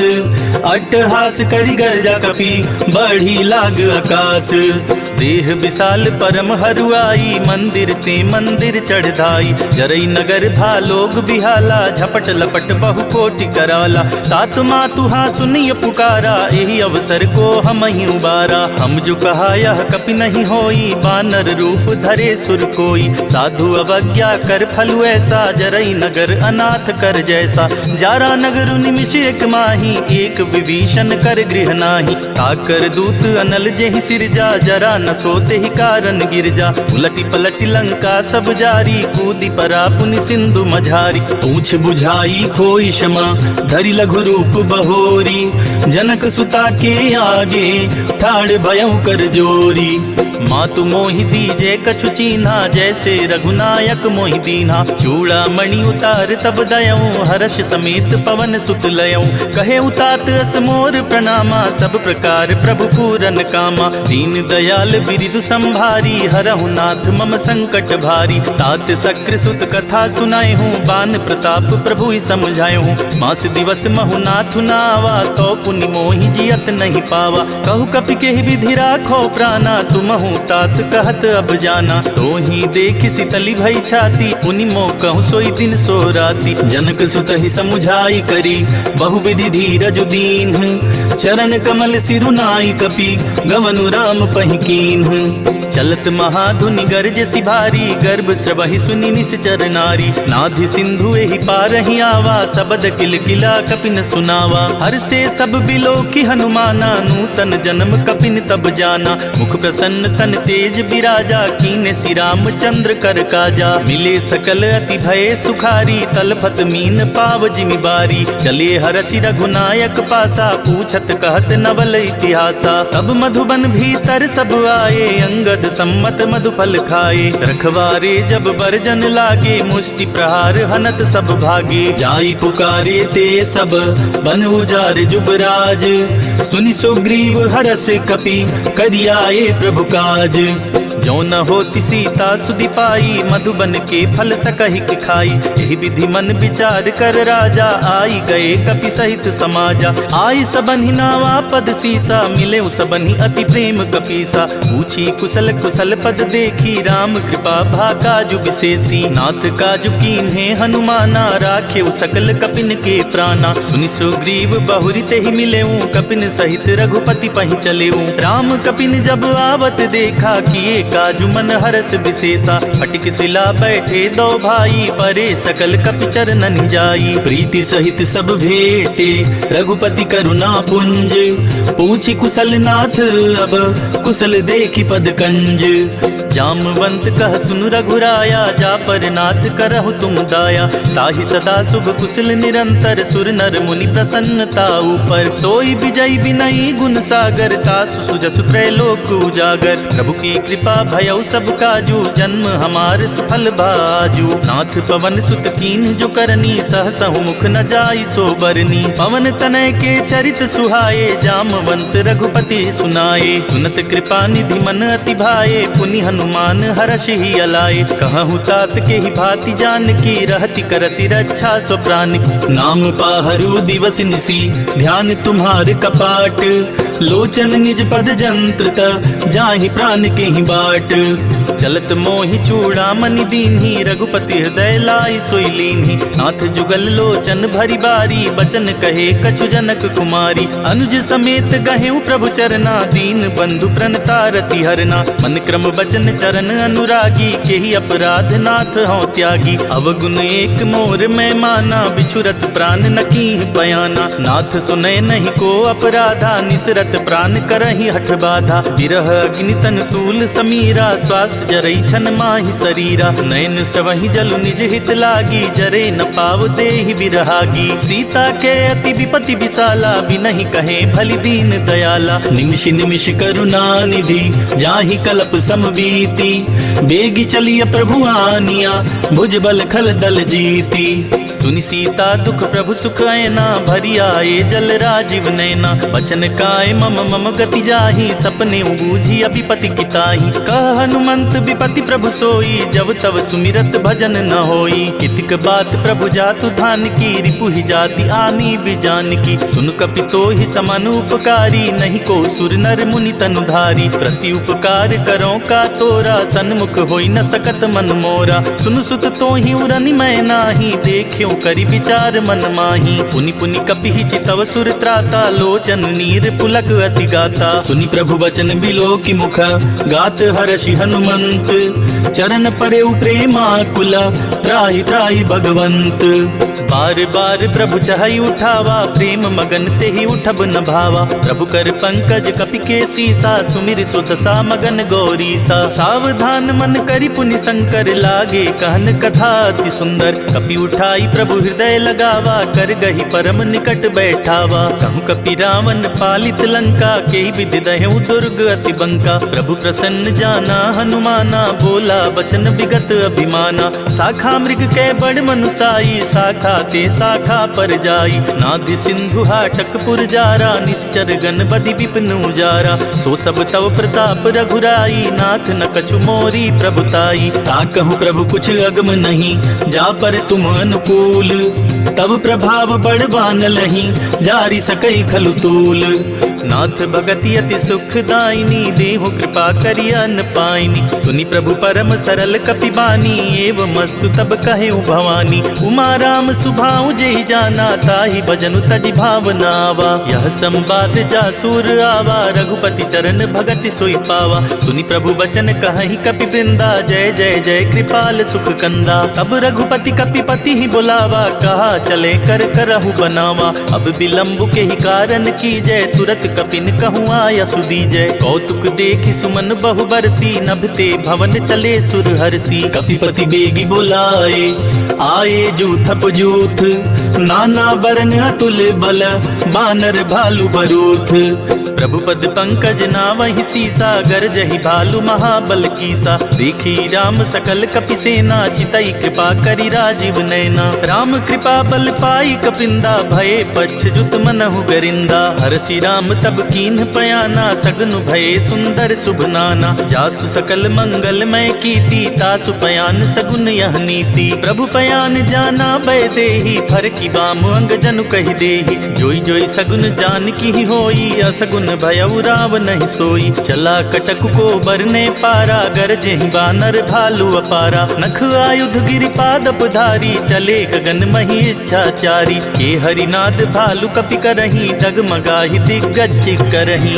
अट्टहास करि गर्जा कपि बढ़ी लाग आकाश। देह विशाल परम हरुआई मंदिर ते मंदिर चढ़ाई। जरई नगर था लोग बिहाला झपट लपट बहु कोटि कराला। तात मातु हाँ सुनिय पुकारा यही अवसर को हम ही उबारा। हम जो कहा यह कपि नहीं होई बानर रूप धरे सुर कोई। साधु अवज्ञा कर फलु ऐसा जरई नगर अनाथ कर जैसा। जारा नगर निमिष एक माही एक विभीषण कर गृह नाही। ताकर दूत अनल जेहि सिरजा जरा न सोते ही कारण गिरजा। उलटी पलटी लंका सब जारी कूदी परा पुनि सिंधु मझारी। पूछ बुझाई खोई क्षमा धरि लघु रूप बहोरी। जनक सुता के आगे ठाड़ भयउ कर जोरी। मातु मोहि दीजे कछु चीन्हा जैसे रघुनायक मोहि दीन्हा। चूड़ा मणि उतार तब दयऊं हर्ष समेत पवन सुत लयऊं। कहे उतात अस मोर प्रणामा सब प्रकार प्रभु पूरन कामा। दीन दयाल बिरिदु संभारी हरहु नाथ मम संकट भारी। तात सक्र सुत कथा सुनाए हूँ बान प्रताप प्रभु ही समझाए हूँ। मास दिवस महु नाथ नावा तो पुनि मोहि जियत नहीं पावा। कहु कपि केहि विधि राखो प्राणा तुमहु तात कहत अब जाना। तो ही देख सितली भई छाती पुनि मो कहूँ सोई दिन सो राती। जनक सुत ही समुझाई करी बहुविधि धीरज दीन। चरण कमल सिरुनाई कपि गवनु राम पहि कीन्ह। चलत महाधुनि गर्ज सिभारी गर्भ स्रवहि सुनि निश्चर नारी। नाधि सिंधु एहि पारहि आवा सबद किल किला कपिन सुनावा। हर से सब बिलो की हनुमाना नूतन जन्म कपिन तब जाना। मुख प्रसन्न तन तेज बिराजा कीने श्री रामचंद्र कर काजा। मिले सकल अति भय सुखारी तलफत मीन पाव जिमि बारी। चले हरषि रघुनायक पासा पूछत कहत नवल इतिहासा। तब मधुबन भीतर सब आए अंगद सम्मत मधुफल खाए। रखवारे जब बरजन लागे मुष्टि प्रहार हनत सब भागे। जाई पुकारे ते सब बन उजार जुबराज। सुनि सुग्रीव हरष कपि करियाए प्रभु काज। जो न होती सीता सुधि पाई मधुबन के फल सकहि खाई। यही विधि मन विचार कर राजा आई गए कपि सहित समाजा। आई सबनि नावा पद सीसा मिले सबनि अति प्रेम कपीसा। पूछी कुशल कुशल पद देखी राम कृपा भाकाजु विशेषी। नाथ काजु कीन्हे हनुमाना राखे सकल कपिन के प्राणा। सुनि सुग्रीव बहुरी ते ही मिलेऊ कपिन सहित रघुपति पहि चलेऊ। राम कपिन जब आवत देखा किए काजु मन हरस विशेषा। फटिक शिला बैठे दो भाई, परे सकल कपि चरणन जाई। प्रीति सहित सब भेटे रघुपति करुणा पुंज, पूछी कुशल नाथ अब कुशल देखी पद कंज। जामवंत कह सुन रघुराया, जा पर नाथ करहु तुम दाया। ताहि सदा शुभ कुशल निरंतर, सुर नर मुनि प्रसन्नता ऊपर। सोई विजय विनयी गुण सागर, तासु सुजसु त्रैलोक उजागर। प्रभु की कृपा भयउ सब काजू, जन्म हमार सुफल बाजू। नाथ पवन सुत कीन जो करनी, सहसहु मुख न जाई सो बरनी। पवन तनय के चरित सुहाए, जामवंत रघुपति सुनाए। सुनत कृपा निधि मन अति भाए, पुनि हनुमान हर्ष ही अलाए। कहूँ तात के ही भांति जान की, रहति करति रक्षा सो प्राण की। नाम पाहरु दिवस निसी, ध्यान तुम्हार कपाट। लोचन निज पद जंत्रता, जाहि प्राण के ही बाट। चलत मोहि चूड़ामणि दीन्ही, रघुपति हृदय लाई सोई लीन्ही। नाथ जुगल लोचन भरी बारी, बचन कहे कछु जनक कुमारी। अनुज समेत गहेउ प्रभु चरना, दीन बंधु प्रणतारति हरना। मन क्रम बचन चरण अनुरागी, केहि अपराध नाथ हौं त्यागी। अवगुण एक मोर मैं माना, बिछुरत प्राण न कीह बयाना। नाथ सुनय नहीं को अपराधा, निसरत प्राण करहि हठ बाधा। विरह अग्नि तन तूल समीरा, श्वास जरई छन माहि शरीरा। नयन स्रवहि जलु निज हित लागी, जरे न पाव देहि बिरहागी। सीता के अति विपति विशाला, बिनहि कहे भलि दीन दयाला। निमिष निमिष करुणा निधि, जाहि कलप समबीति। बेगी चलिय प्रभु आनिया, भुज बल खल दल जीती। सुनि सीता दुख प्रभु सुख ऐना, भरी आए जल राजीव नैना। बचन काय मम मम गति जाहि, सपने बूझी अभिपति किताहि। कह हनुमंत विपति प्रभु सोई, जब तब सुमिरत भजन न होई। कितिक बात प्रभु जातु धान की, रिपु ही जाति आनी बिजान की। सुन कपि तोहि समान उपकारी, नहीं को सुर नर मुनि तनुधारी। प्रति उपकार करो का तोरा, सन्मुख होई न सकत मन मोरा। सुन सुत तोहि उरनि मैं नाही, देख्यो करि विचार मन माही। पुनि पुनि कपि चितव सुर त्राता, लोचन नीर पुलक अति गाता। सुनि प्रभु बचन बिलोकि मुख, गात हर्षि हनुमंत। चरण परेउ प्रेमाकुला, त्राहि त्राहि भगवंत। बार बार प्रभु चहई उठावा, प्रेम मगन ते ही उठब न भावा। प्रभु कर पंकज कपि के सीसा, सुमिर सुत सा मगन गौरीसा। सावधान मन करि पुनि शंकर, लागे कहन कथा अति सुंदर। कपि उठाई प्रभु हृदय लगावा, कर गही परम निकट बैठावा। कहूँ कपि रावण पालित लंका, के विधि दहेउ दुर्ग अति बंका। प्रभु प्रसन्न जाना हनुमाना, बोला बचन विगत अभिमाना। शाखा मृग के बड़ मनुसाई, शाखा ते शाखा पर जाई। नाधि सिंधु हाटक पुरजारा, निश्चर गण बधि विपिन उजारा। सो सब तव प्रताप रघुराई, नाथ न कछु मोरी प्रभुताई। ताकहु प्रभु कुछ अगम नहीं, जा पर तुम अनुकूल। तब प्रभाव बड़वान लही, जारी सकई खलु तूल। नाथ भगति अति सुखदायिनी, देहु कृपा करि अन पाइनी। सुनि प्रभु परम सरल कपि बानी, एवं मस्तु तब कहेउ भवानी। उमा राम सुभाउ जेहि जाना, ताहि भजनु तजि भावनावा। यह संवाद जासुर आवा, रघुपति चरण भगति सोई पावा। सुनि प्रभु बचन कहहि कपि वृंदा, जय जय जय कृपाल सुख कंदा। तब रघुपति कपिपति ही बुलावा, कहा चले कर करहु बनावा। अब विलंब के ही कारण की जय, तुरत कपिन कहूँ आया सुदीजय। कौतुक देखि सुमन बहु बरसी, नभते भवन चले सुर हरसी। कपिपति बेगी बुलाए, आए जूथप जूथ। नाना बरन अतुल बल, बानर भालु बरूथ। प्रभु पद पंकज नावहि सीसा, गरजहि भालु महाबल कीसा। देखी राम सकल कपि सेना, चितई कृपा करि राजीव नैना। राम कृपा बल पाई कपिंदा, भये पच्छजुत मनहु गरिंदा। हरसि राम तब कीन्ह पयाना, सगनु भये सुंदर शुभ नाना। जासु सकल मंगल मय कीर्ति, तासु पयान सगुन यह नीति। प्रभु पयान जाना भय देहि, फर की बाम अंग जनु कहि देहि। जोई जोई सगुन जान की होई, असगुन भयउ राव नहीं सोई। चला कटक को बरने पारा, गरजे बानर भालू अपारा। नख आयुध गिरिपादप धारी, चले गगन मही इच्छाचारी। के हरिनाद भालु कपि करही, डगमगाहि दिग्गज चिक्करही।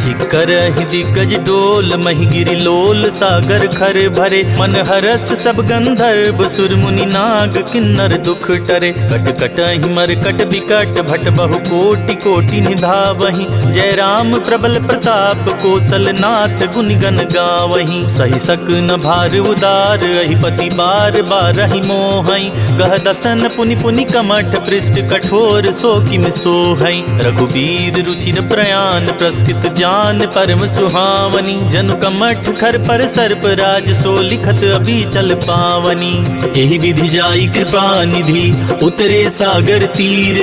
चिक्करहि दिग्गज डोल, मही गिरि लोल सागर खर भरे। मन हरस सब गंधर्व, सुर मुनि नाग किन्नर दुख टरे। कट कटहि मरकट बिकट, भट बहु कोटि कोटि निधावहि। जय राम प्रबल प्रताप, कोसल नाथ गुणगन गावहि। सहि सक न भार उदार, अहिपति बार बारहि मोहई। गह दसन पुनि पुनि कमठ, पृष्ठ कठोर सो किम सोहई। रघुबीर रुचिर प्रयाण, प्रस्थित जान परम सुहावनी। जनु कमठ खर पर सर्प राज, सो लिखत अभी चल पावनी। एहि विधि जाई कृपा निधि, उतरे सागर तीर।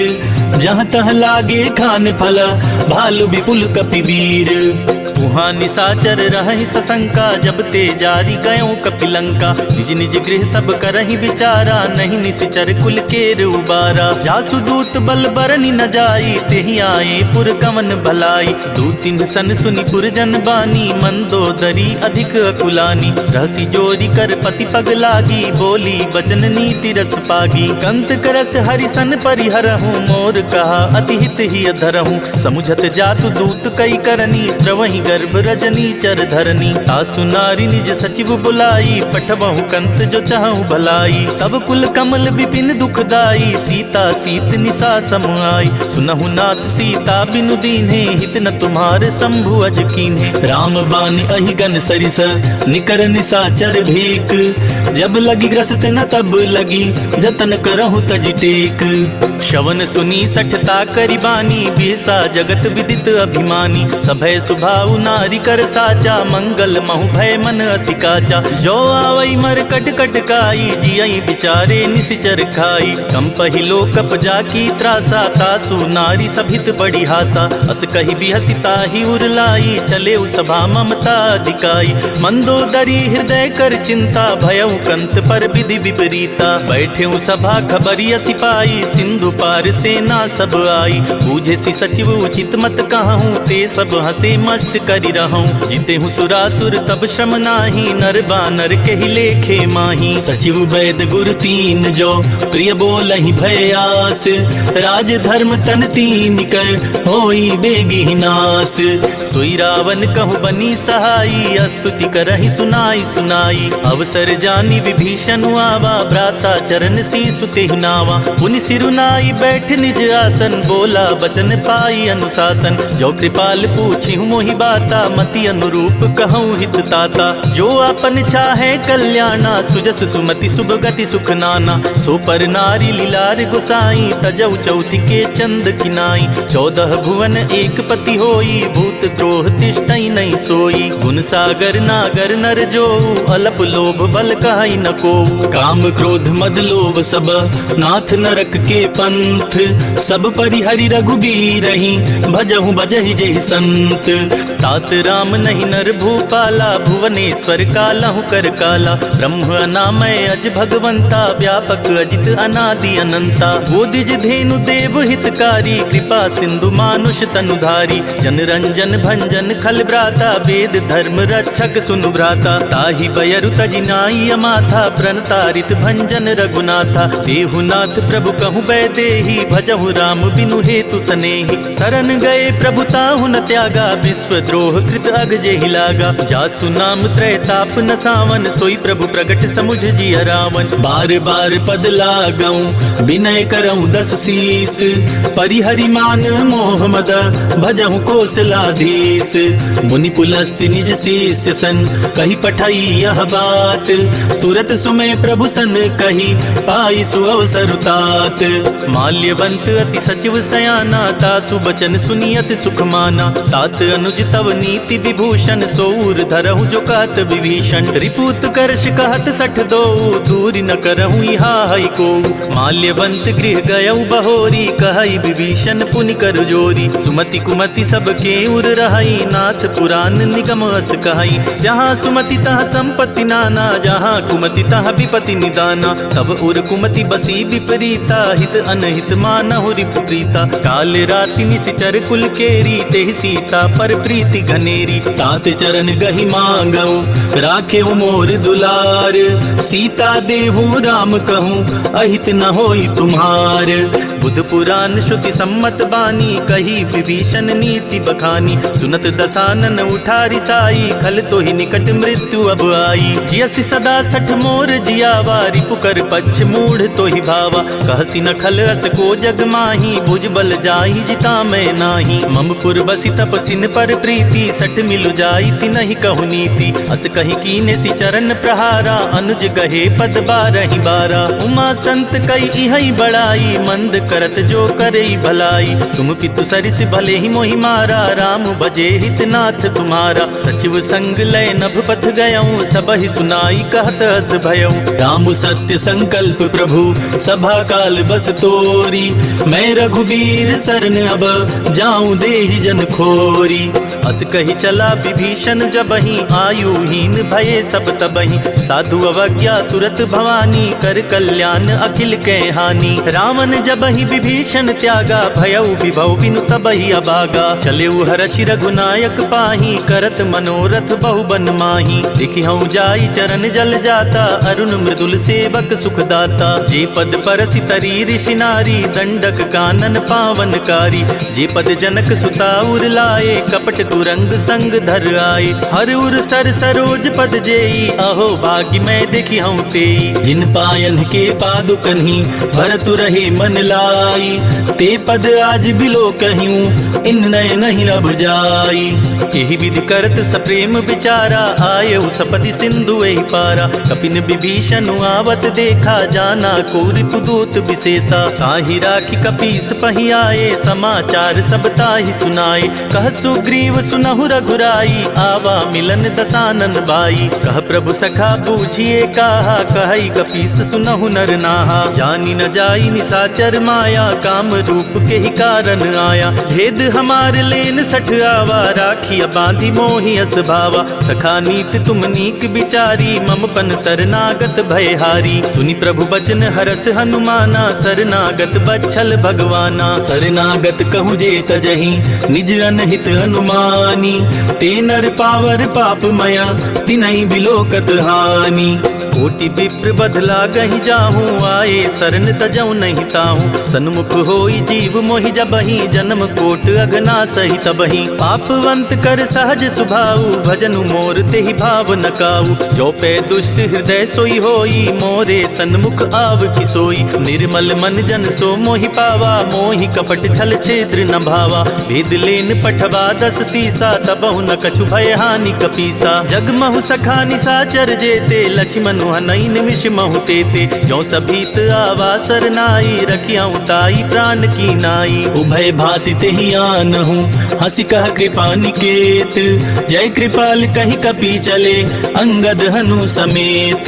जहाँ तह लागे खान फल, भालु विपुल कपिवीर। वहाँ निशाचर रहहि सशंका, जब ते जारी गयों कपिलंका। निज निज गृह सब करहि विचारा, नहीं निश्चर कुल केर उबारा। जासु दूत बल बरनि न जाई, तेहि आए पुर कवन भलाई। दूतिन सन सुनि पुरजन बानी, मंदोदरी अधिक अकुलानी। रहसी जोरी कर पति पग लागी, बोली बचन नीति रस पागी। कंत करस हरिसन परिहरहूँ, मोर कहा अति हित ही अधरहूँ। समुझत जातु दूत कई करनी, स्त्रवहि गर्भ रजनी चर धरनी। तासु नारी निज सचिव बुलाई, पठबहु कंत जो चाहूं भलाई। तब कुल कमल विपिन दुखदाई, सीता सीत निसा समुआई। सुनहु नाथ सीता बिनु दीन्हे, हित न तुम्हारे शंभु अज कीन्हे। राम बान अहिगन सरिस, निकर निसाचर भेक। जब लगी ग्रस्त न तब लगी, जतन करहु तज टेक। श्रवण सुनी सठता करिबानी, बिहसा जगत विदित अभिमानी। सभय सुभाउ नारी कर साचा, मंगल महु भय मन अति काचा। जो आवई मर कट कटकाई, जियई बिचारे निसिचर खाई। कंपहि लोकप जाकी त्रासा, तासु नारी सभित बड़ी हासा। अस कहि बिहसिता ही उरलाई, चले सभा ममता दिकाई। मंदोदरी हृदय कर चिंता, भयउ कंत पर विधि विपरीता। बैठे सभा खबरिया सिपाही, सिंधु पार सेना सब आई। बूझे सी सचिव उचित मत कहूँ, ते सब हंसे मस्त करि रहूं। जिते हूँ सुरासुर तब श्रम नाही, नर बानर के ही लेखे माही। सचिव वैद गुर तीन जो, प्रिय बोलहि भय आस। राज धर्म तन तीन कर, होई बेगी नास। सोई रावण कहु बनी सहाई, स्तुति करहि सुनाई सुनाई। अवसर जानी विभीषण आवा, भ्राता चरण शीसु तेहि नावा। पुनि सिरुनाई बैठ निज आसन, बोला बचन पाई अनुशासन। जो कृपाल पूछि मोहि बाता, मति अनुरूप कहूँ हित ताता। जो अपन चाहे कल्याणा, सुजस सुमति शुभ गति सुख नाना। सो पर नारी लीलार गुसाई, तजौ चौथि के चंद किनाई। 14 भुवन एक पति होई, भूत द्रोह तिष्ठई नहीं सोई। गुण सागर नागर नर जो, अलप लोभ बल कहाई न को। काम क्रोध मद लोभ सब, नाथ नरक के पंथ। सब परिहरि रघुबीरहि, भजहु बजहि जेहि संत। तात राम नहीं नर भूपाला, भुवनेश्वर कालहु कर काला। ब्रह्म अनामय अज भगवंता, व्यापक अजित अनादि अनंता। गोदिज धेनु देव हितकारी, कृपा सिंधु मानुष तनुधारी। जन रंजन भंजन खल भ्राता, वेद धर्म रक्षक सुनु भ्राता। ताहि बयरु तजि नाई अमाथा, प्रणतारित भंजन रघुनाथा। देहुनाथ प्रभु कहु बैदेहि, भजहु राम बिनु हेतु सनेहि। शरण गए प्रभु ताहु न त्यागा, विश्व द्रोह कृत अग जेहि लागा। जासु नाम त्रैताप न सावन, सोई प्रभु प्रगट समुझ जिय रावण। बार बार पद लागऊं, विनय करऊं 10 शीस। परिहरि मान मोह मद, भजहु कौशलाधीश। मुनि पुलस्त्य निज शिष्य सन, कही पठाई यह बात। तुरत सुमय प्रभु सन कही, पाई सुअवसर तात। माल्यवंत अति सचिव सयाना, तासु बचन सुनियत सुख माना। तात अनुज तव नीति विभूषण, सोऊर धरहु जो कहत विभीषण। रिपुत करश कहत सठ दो, दूरी न करहु इहा हई को। माल्यवंत गृह गयउ बहोरी, कहई विभीषण पुनि कर जोरी। सुमति कुमति सबके उर रहई, नाथ पुराण निगम अस कहई। जहाँ सुमति तहाँ संपत्ति नाना, जहाँ कुमति तहाँ विपति निदाना। तब उर कुमति बसी विपरीता, हित अनहित मानहु रिपु प्रीता। काल राति निशिचर कुल केरी, तेहि सीता पर प्रीति घनेरी। तात चरण गहि मांगऊ, राखे मोर दुलार। सीता देहु राम कहूँ, अहित न होई तुम्हार। बुध पुराण श्रुति सम्मत बानी, कही विभीषण नीति बखानी। सुनत दसानन उठारी साई, खल तो ही निकट मृत्यु अब आई। जियसि सदा सठ मोर जियावा, रिपुकर पक्ष मूढ़ तो ही भावा। कहसी न खल अस को जग माही, भुज बल जाहि जिता मैं नाही। ममपुर बसी तपसिन पर प्रीति, सठ मिलु जाई ति नहीं कहु नीति। अस कहि कीने सि चरण प्रहारा, अनुज गहे पद बारहि बारा। उमा संत कई इहई बड़ाई, मंद करत जो करई भलाई। तुम पितु सरिस भले ही मोहि मारा, राम भजे हित नाथ तुम्हारा। सचिव संग लय नभ पथ गयऊँ, सबहि सुनाई कहत अस भयऊँ। राम सत्य संकल्प प्रभु, सभा काल बस तोरी। मैं रघुबीर सरन अब, जाऊं देहि जन खोरी। अस कही चला विभीषण जबहि, आयुहीन भये सब तबहि। साधु अवज्ञा तुरत भवानी, कर कल्याण अखिल कै हानि। रावण जबहि विभीषण त्यागा, भयउ विभव बिनु तबहि अभागा। चलेउ हरषि रघुनायक पाही, करत मनोरथ बहु बन माही। लिखिहउँ जाई चरण जल जाता, अरुण मृदुल सेवक सुखदाता। जे पद परसि तरी ऋषि नारी, दंडक कानन पावनकारी। जे पद जनक सुता उर लाए, कपट तुरंग संग धर आए। हर उर सर सरोज पद जेई, अहो भाग्य मैं देखिहउँ तेई। जिन पायन के पादुकन्हि, भरतु रहे मन लाई। ते पद आज बिलो कहियूं, इन नय नहीं रब जाई। एहि विधि करत सप्रेम विचारा, आयउ सपति सिंधु एहि पारा। कपिन विभीषण आवत देखा, जाना को ऋतु दूत विशेषा। ताहि राखी कपीस पहि आए, समाचार सब ताहि सुनाए। कह सुग्रीव सुनहु रघुराई, आवा मिलन दसानन बाई। कह प्रभु सखा बूझिए काहा, कहई कपीस सुनहु नर नाहा। जानी न जाई निसाचर माया, काम रूप के ही कारण आया। भेद हमार लेन सठ आवा, राखिया बांधी मोहि अस भावा। सखा नीत तुम नीक विचारी, मम पन शरणागत भयहारी। सुनि प्रभु बचन हरस हनुमाना, शरणागत बच्छल भगवाना। शरणागत कहूँ जे तजहि, निज अनहित अनुमानी। ते नर पावर पाप मया, तिनहि बिलोकत हानि। कोटि विप्र बदला गहि जाहूँ, आए शरण तजऊ नहीं ताहूँ। सन्मुख होई जीव मोहि जबहि, जन्म कोट अगना सही तबहि। पापवंत कर सहज सुभाऊ, भजनु मोर तेहि भाव न काऊ। जो पे दुष्ट हृदय सोई होई, मोरे सन्मुख आव किसोई। निर्मल मन जन सो मोहि पावा, मोहि कपट छल छेद्र न भावा। भेद लेन पठवा दस सीसा, तबहु न कछु भय हानि कपीसा। जगमहु सखा निसाचर जेते, लक्ष्मण हनई निमिष महु तेते। जो सभीत आवा सरनाई, रखियाऊँ ताई प्राण की नाई। उभय भाति तेहि आनहु, हंसी कह कृपा निकेत। जय कृपाल कहि कपि चले, अंगद हनु समेत।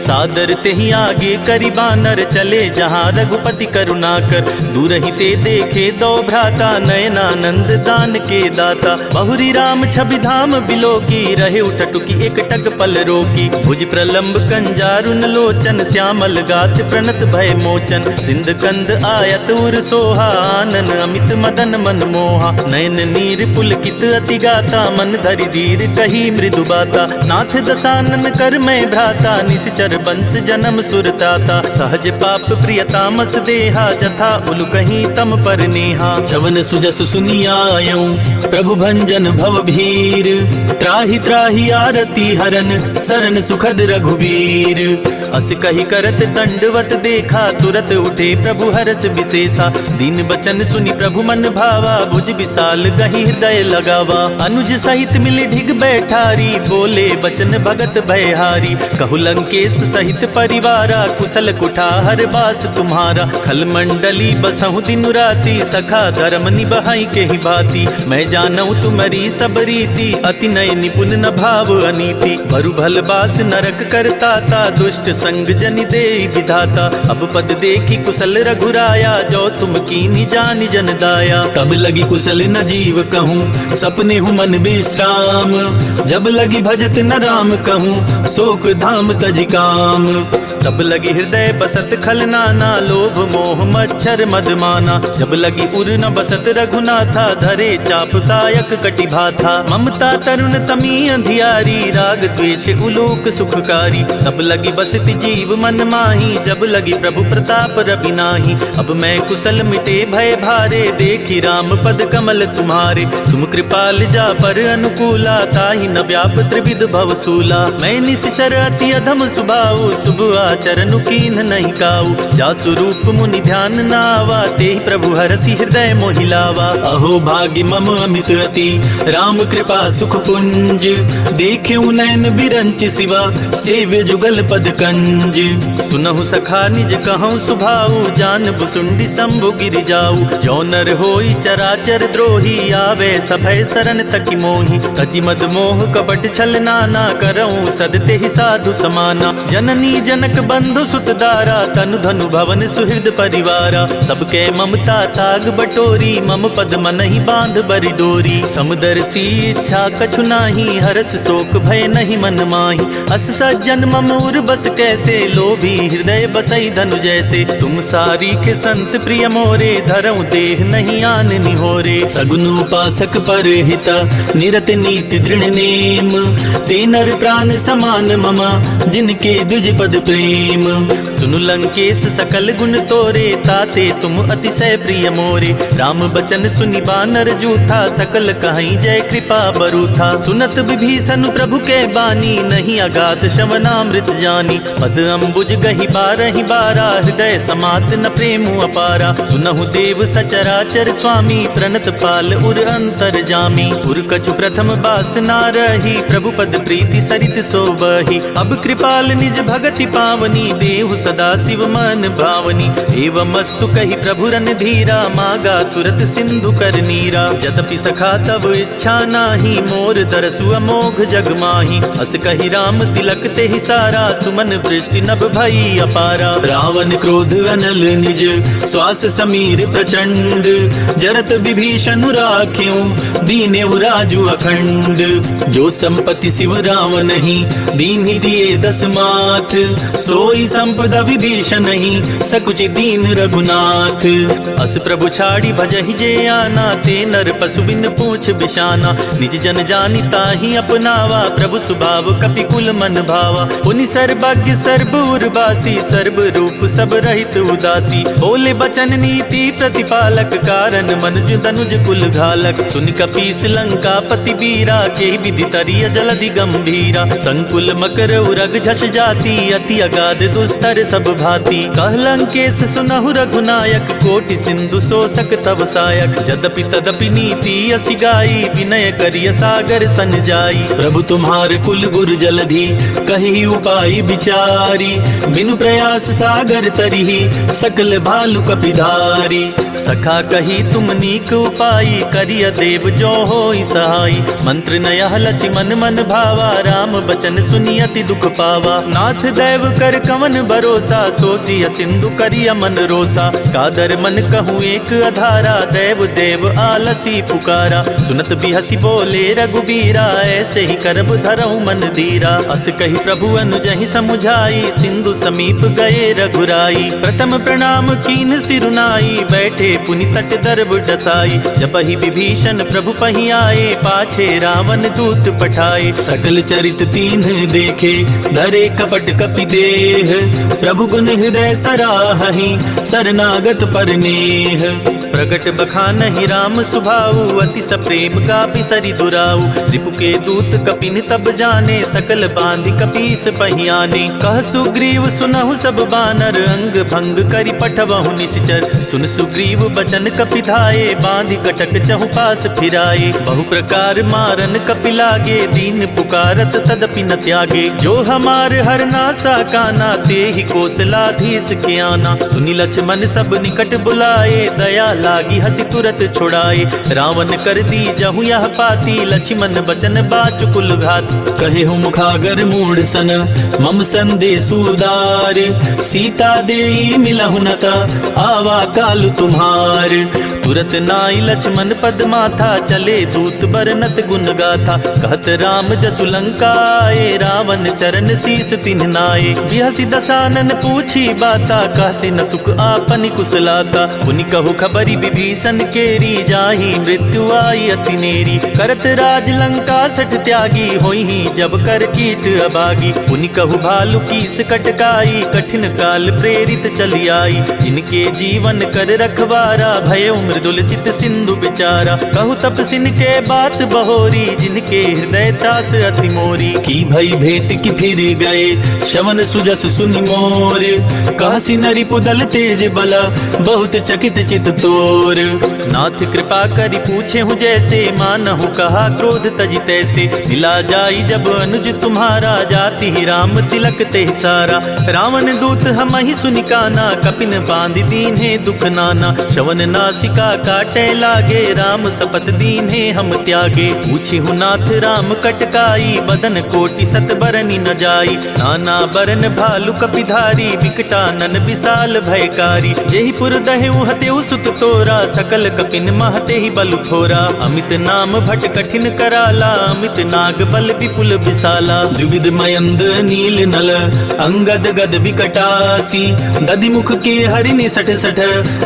सादर तेहि आगे करि बानर, चले जहाँ रघुपति करुणाकर। दूर ही ते देखे दो भ्राता, नयनानंद दान के दाता। बहुरी राम छवि धाम बिलोकी, रहे उठटुकी एक टक पल रोकी। भुज प्रलंब कंजारुन लोचन, श्यामल गात प्रणत भय मोचन। सिंध कंद आयत उर सोहा, आनन अमित मदन मन मोहा। नयन नीर पुलकित अति गाता, मन धरि धीर कही मृदु बाता। नाथ दसानन कर मैं भ्राता, निश्चर बंस जन्म सुरताता। सहज पाप प्रियतामस देहा, जथा उलु कहीं तम पर नेहा। चवन सुजस सुनियायऊँ, प्रभु भंजन भव भीर। त्राहि त्राहि आरती हरन, शरण सुखद रघुबीर। अस कही करत दंडवत देखा, तुरत उठे प्रभु हरस विशेषा। दीन बचन सुनि प्रभु मन भावा, भुज विशाल गहि हृदय लगावा। अनुज सहित मिल ढिग बैठारी, बोले बचन भगत भयहारी। कहु लंकेश सहित परिवारा, कुशल कुठार बास तुम्हारा। खल मंडली बसहु दिन राति, सखा धर्म निबहाई के ही भांति। मैं जानऊ तुम्हारी सब रीति, अति नय निपुण न भाव अनीति। बरु भल बास नरक करता ता, दुष्ट संग जनि दे विधाता। अब पद देखी कुशल रघुराया, जो तुम कीनी जानि जन दाया। तब लगी कुशल न जीव कहूँ, सपने हूँ मन विश्राम। जब लगी भजत न राम कहूँ, शोक धाम तज काम। तब लगी हृदय बसत खल नाना, लोभ मोह मच्छर मदमाना। जब लगी उर न बसत रघुनाथा, धरे चाप सायक कटिभा था। ममता तरुण तमी अंधियारी, राग द्वेष उलोक सुखकारी। तब लगी बसती जीव मन माही, जब लगी प्रभु प्रताप रवि नाही। अब मैं कुशल मिटे भय भारे, देखी राम पद कमल तुम्हारे। तुम कृपाल जा पर अनुकूला, ताहि न व्याप त्रिविध भवसूला। मैं निश्चर अति अधम सुभाऊ, शुभ आचरण कीन नहीं काऊ। जासु रूप मुनि ध्यान नावा, तेहि प्रभु हरसि हृदय मोहिलावा। अहो भाग्य मम अमित अति, राम कृपा सुख पुंज। देखेउ नयन बिरंच सिवा, सेव्य जुगल पद कंज। सुनहु सखा निज कहूँ सुभाऊ, जान बुसुंडी शंभु गिरि जाऊ। जो नर होई चराचर द्रोही, आवे सभय शरण तकी मोहि। तजि मद मोह कपट छल नाना, करऊँ सदते ही साधु समाना। जननी जनक बंधु सुत दारा, तनु धनु भवन सुहृद परिवारा। सबके ममता ताग बटोरी, मम पद मन ही बांध बरि डोरी। समदर्शी इच्छा कछु नाही, हरस शोक भय नहीं मन माही। अस सज्जन मम उर बस कैसे, लोभी हृदय बसई धनु जैसे। तुम सारी के संत प्रिय मोरे, धरऊँ देह नहीं आन निहोरे। सगुन उपासक पर हिता, निरत नीति दृढ़ नेम। ते नर प्राण समान ममा, जिनके द्विज पद प्रेम। सुनु लंकेश सकल गुण तोरे, ताते तुम अतिशय प्रिय मोरे। राम बचन सुनि बानर जूठा, सकल कहीं जय कृपा बरूथा। सुनत विभीषण प्रभु के बानी, नहीं अगाध श्रवणामृत जानी। पद अम्बुज गहि बारहि बारा, हृदय समात न प्रेम अपारा। सुनहु देव सचराचर स्वामी, प्रणत पाल उर अंतर जामी। उर कछु प्रथम बास ना रही, प्रभु पद प्रीति सरित सोबही। अब कृपाल निज भगति पावनी, देहु सदा शिव मन भावनी। एवं मस्तु कही प्रभु रन धीरा, मागा तुरत सिंधु कर नीरा। यद्यपि सखा तब इच्छा नाही, मोर दरसु अमोघ जग माही। अस कही राम तिलक ते ही सारा, सुमन वृष्टि नभ भई अपारा। रावण क्रोध अनल निज, श्वास समीर प्रचंड। जरत विभीषण राख्यों, दीनेउ राजु अखंड। जो संपत्ति शिव राम नहीं, दीन ही दिए दस माथ। सोई संपदा विभीषण नहीं, सकुचि दीन रघुनाथ। अस प्रभु छाड़ी भजहि जे आना, ते नर पशु बिन पूछ बिशाना। निज जन जानि ताहि अपनावा, प्रभु सुभाव कपि कुल मन भावा। पुनि सर्वज्ञ सर्व उर्वासी, सर्व रूप सब रहित उदासी। बोले बचन नीति प्रतिपालक, कारण मनुज तनुज कुल घालक। सुनि कपीस लंका पति बीरा, के विधि तरिय जलधि गंभीरा। संकुल मकर उरग झस जाति, अति अगाध दुस्तर सब भांति। कह लंकेश सुनहु रघुनायक, कोटि सिंधु शोषक तव सायक। यद्यपि तदपि नीति असि गाई, विनय करिय सागर सन जाई। प्रभु तुम्हार कुल गुर जलधि, कही उपाय विचारी। बिनु प्रयास सागर तरिहि, सकल भालु कपिधारी। सखा कही तुम नीक उपाई, करिय देव जो होई सहाई। मंत्र नयह लचि मन मन भावा, राम बचन सुनि अति दुख पावा। नाथ दैव कर कवन भरोसा, सोचिय सिंधु करिय मन रोसा। कादर मन कहूँ एक अधारा, देव देव आलसी पुकारा। सुनत बिहसी बोले रघुबीरा, ऐसे ही करब धरऊँ मन धीरा। अस कही प्रभु अनुजहि समुझाई, सिंधु समीप गए रघुराई। प्रथम प्रणाम कीन सिरुनाई, बैठे पुनि तट दर्ब डसाई। जपहि विभीषण प्रभु पहि आए, पाछे रावण दूत पठाए। सकल चरित तीन देखे, धरे कपट कपि देह। प्रभु गुण हृदय सराहहि, शरणागत पर नेह। प्रगट बखानहि राम सुभाऊ, अति सप्रेम कापि सरि दुराऊ। रिपु के दूत कपिन तब जाने, सकल बांधि कपीस पहियाने। कह सुग्रीव सुनहु सब बानर, अंग भंग करि पठवहु निश्चर। सुन सुग्रीव बचन कपि धाये, बांधि कटक चहु पास फिराए। बहु प्रकार मारन कपि लागे, दीन पुकारत तदपि न त्यागे। जो हमार हर नासा जाना, ते ही कौशलाधीश के आना। सुनी लक्ष्मण सब निकट बुलाए, दया लागी हसी तुरत छुड़ाए। रावण कर दी जहु यह पाती, लक्ष्मण बचन बाचुकुल घात। कहे हूँ मुखागर मूढ़ सन, मम संदेश उदार। सीता देई मिलहु नता, आवा काल तुम्हार। तुरत नाई लक्ष्मण पद माथा, चले दूत बरनत गुण गाथा। कहत राम जसु लंका आए, रावण चरण शीस तिन्ह नाए। बिहसी दसानन पूछी बाता, कहसी न सुख आपन कुशलाता। पुनि कहु खबरी विभीषण केरी, जाहि मृत्यु आई अति नेरी। करत राज लंका सठ त्यागी, होई जब कर कीट अबागी। पुनि कहु भालु कीस कटकाई, कठिन काल प्रेरित चली आई। इनके जीवन कर रखवारा, भय मृदुल चित सिंधु विचारा। कहु तपसिन के बात बहोरी, जिनके हृदय त्रास अति मोरी। की भई भेंट की फिर गए, शवन सुजस सुनि मोर। कहसी नरि पुदल तेज बला, बहुत चकित चित तोर। नाथ कृपा करि पूछे हूँ जैसे, मानहु कहा क्रोध तजि तैसे। मिला जाई जब अनुज तुम्हारा, जाति ही राम तिलक ते सारा। रावण दूत हम ही सुनि काना, कपिन बांध दीन्हे दुख नाना। श्रवण नासिका काटे लागे, राम सपत दीन्हे हम त्यागे। पूछे हूँ नाथ राम कटकाई, बदन कोटि सत बरनी न जाई। नाना बरन भालु कपिधारी, विकटानन विशाल भयकारी। जेहि पुर दहेउ हतेउ सुत तोरा, सकल कपिन महते ही बलु थोरा। अमित नाम भट कठिन कराला, अमित नाग बल विपुल विशाला। द्विविध मयंद नील नल, अंगद गद विकटासी। दधि मुख के हरिनि सठ सठ,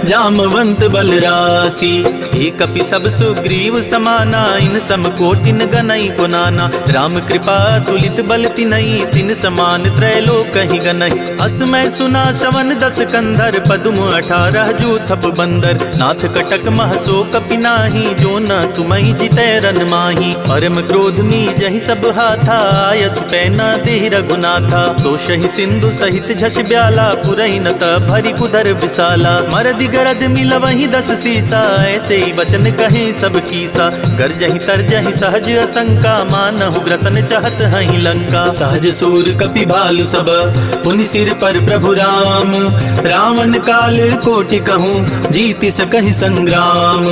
जामवंत बलरासी। एक कपि सब सुग्रीव समाना, इन सम कोटिन गनई पुनाना। राम कृपा तुलित बल तिनई, तिन समान त्रैलोक ही गनई। असमय सुना श्रवण दस कंधर, पदुम 18 जूथप बंदर। नाथ कटक महसो कपि नाही, जो न तुमहि जितै रन माही। परम क्रोध में जहि सब हाथा, आयस पैना देहि रघुनाथा। तो शहि सिंधु सहित झस ब्याला, पुरहि न त भरी कुधर विशाला। मरदि गरद मिलवहि 10 सीसा, ऐसे ही वचन कहे सब कीसा। गरजहि तरजहि सहज असंका, मानहु ग्रसन चाहत हहि लंका। सहज सूर कपि भालु सब, पुनि सिर पर प्रभु राम। रावण काल कोटि कहूँ, जीति सकहि संग्राम।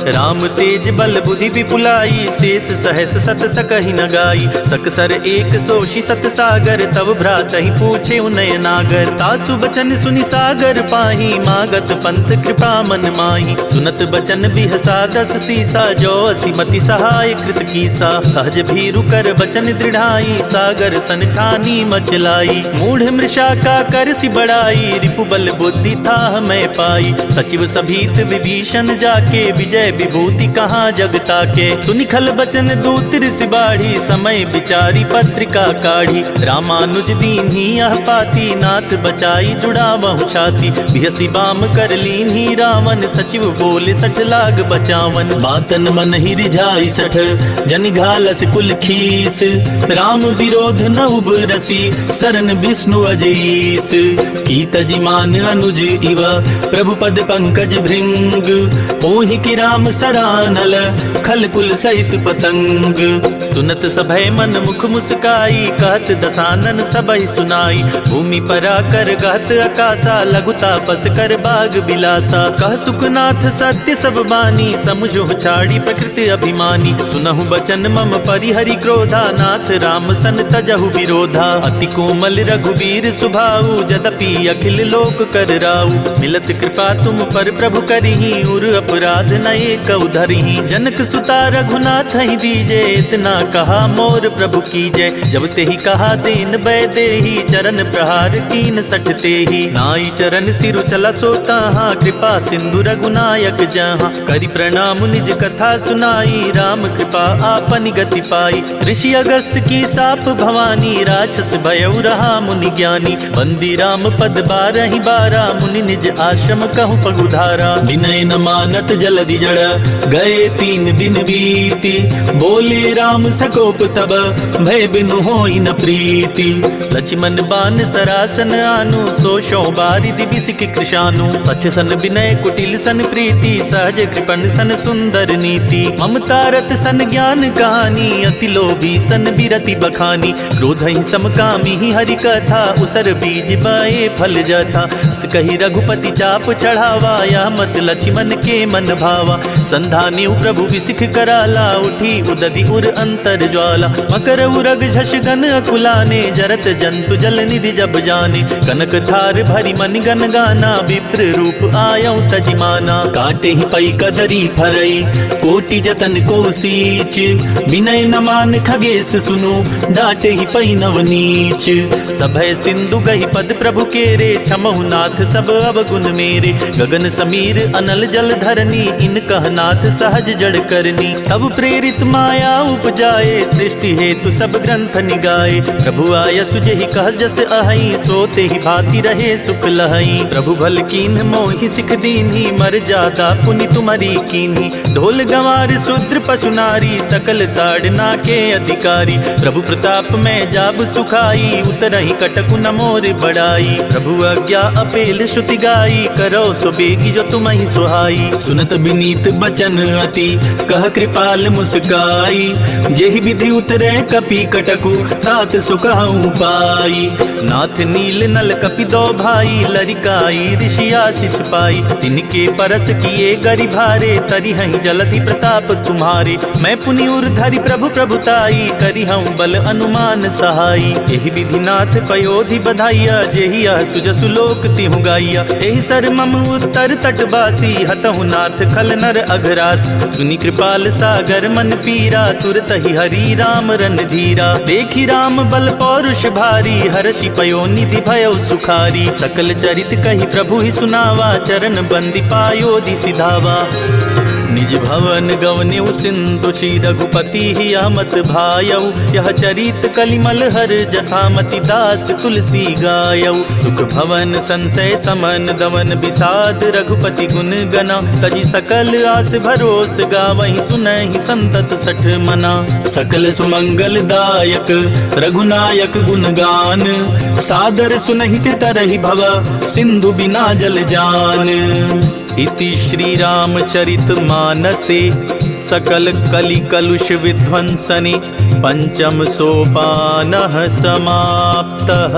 राम तेज बल बुद्धि विपुलाई, शेष सहस सत सकहि न गाई। सकसर एक सोषि सत सागर, तब भ्रातहि पूछे उनय नागर। तासु बचन सुनि सागर पाही, मागत पंथ कृपा मन माही। सुनत बचन बिहसा 10 सीसा, जो असीमति सहाय कृत कीसा। सहज भीरु कर बचन दृढ़ाई, सागर सन ठानी मचलाई। मूढ़ मृषा का कर सी बड़ाई, रिपु बल बुद्धि था मैं पाई। सचिव सभीत विभीषण जाके, विजय विभूति कहाँ जगता के। सुनिखल बचन दूत ऋषि बाढ़ी, समय विचारी पत्रिका काढ़ी। रामानुज दीन्ही यह पाती, नाथ बचाई जुड़ावहु छाती। बिहसी बाम कर लीन्ही रावण, सचिव बोले सठ लाग बचावन। बातन मन ही रिझाई सठ, जनि घालस कुल खीस। राम विरोध न उबरसी, सरन विष्णु अजीस। की तजि मान अनुज इव, प्रभु पद पंकज भृंग। ओहि की राम सरानल, खल कुल सहित पतंग। सुनत सभय मन मुख मुस्काई, कहत दसानन सबहि सुनाई। भूमि परा कर गहत आकाशा, लघुता पस कर बाग बिलासा। कह सुखनाथ सत्य सब बानी, समुझो छाड़ी प्रकृति अभिमानी। सुनहु बचन मम परिहरि क्रोधा, नाथ राम सन तजहु विरोधा। अति कोमल रघुबीर सुभाऊ, जदपि अखिल लोक कर राऊ। मिलत कृपा तुम पर प्रभु करिहि, उर अपराध नये कउ धरिहि। जनक सुता रघुनाथ ही दीजे, इतना कहा मोर प्रभु कीजय। जब ते ही कहा दीन बै देहि, चरण प्रहार कीन सठ तेहि। नाई चरण सिरु चला सोता, कृपा सिंधु रघुनायक जहाँ। करि प्रणाम निज कथा सुनाई, राम कृपा आपनि गति पाई। ऋषि अगस्त की साप भवानी, राक्षस भयउ रहा मुनि ज्ञानी। बंदी राम पद 12 बारा, मुनि निज आश्रम कहु पगुधारा। विनय न मानत जलधि जड़, गए 3 दिन बीती। बोले राम सकोप तब, भय बिनु होई न प्रीति। लक्ष्मण बान सरासन आनु, सोशो बारिधि बिसिक कृशानु। सच सन विनय कुटिल सन प्रिय, प्रीति, सहज कृपण सन सुंदर नीति। ममता रत सन ज्ञान कहानी, अति लोभी सन बिरति बखानी। क्रोध ही समकामी ही हरि कथा, उसर बीज बाए फल जथा। कही रघुपति चाप चढ़ावा, या मत लक्ष्मण के मन भावा। संधान्यु प्रभु विसिख कराला, उठी उदधि उर अंतर ज्वाला। मकर उरग झष गन अकुलाने, जरत जंतु जल निधि जब जाने। कनक थार भरी मन गन गाना, विप्र रूप आयौ तजिमाना। काटे ही पई कदरी फरई, कोटि जतन को सीच। विनय न मान खगेश सुनो, डांटे ही पई नवनीच। सभय सिंधु गही पद प्रभु केरे, क्षमहु नाथ सब अवगुण मेरे। गगन समीर अनल जल धरनी, इन कहनाथ सहज जड़ करनी। तब प्रेरित माया उपजाए, सृष्टि हेतु सब ग्रंथ निगाए। प्रभु आय सुजहि कह जस अहई, सोते ही भांति रहे सुख लहई। प्रभु भल कीन्ह मोहि सिख दीन्ही, मर जादा पुनि तुम्हारी कीन्ही। ढोल गंवार शूद्र पशु नारी, सकल ताड़ना के अधिकारी। प्रभु प्रताप में जाब सुखाई, उतरहि कटकु न मोर बड़ाई। प्रभु आज्ञा अपेल श्रुति गाई, करो सो बेगी जो तुम्हि सुहाई। सुनत विनीत बचन अति, कह कृपाल मुस्काई। जेहि विधि उतरे कपि कटकु, तात सुखहु पाई। नाथ नील नल कपि दो भाई, लरिकाई ऋषि आशीष पाई। तिनके परस किए गरि भारे, तरिहहि जलधि प्रताप तुम्हारे। मैं पुनि उर्धरि प्रभु प्रभुताई, करिहउँ बल अनुमान सहाई। एहि विधि नाथ पयोधि बधाइया, जेहि यह सुजसु लोक तिहु गाइया। एहि सर मम उत्तर तटवासी, हतहु नाथ खल नर अघरास। सुनि कृपाल सागर मन पीरा, तुरत ही हरि राम रन धीरा। देखि राम बल पौरुष भारी, हर्षि पयो निधि भयो सुखारी। सकल चरित कही प्रभु ही सुनावा, चरण बंदी पायोधि सिधावा। निज भवन गवन्यु सिंधु, श्री रघुपति ही आमत भायऊ। यह चरित कलिमल हर जथामति, दास तुलसी गायऊ। सुख भवन संशय समन दमन, विषाद रघुपति गुण गना। तजी सकल आस भरोस, गावहि सुनहि संतत सठ मना। सकल सुमंगल दायक रघुनायक गुणगान, सादर सुनहित तरहि भव, सिंधु बिना जल जान। इति श्री रामचरित मानसे, सकल कलि कलुष विध्वंसने। पंचम सोपानः समाप्तः।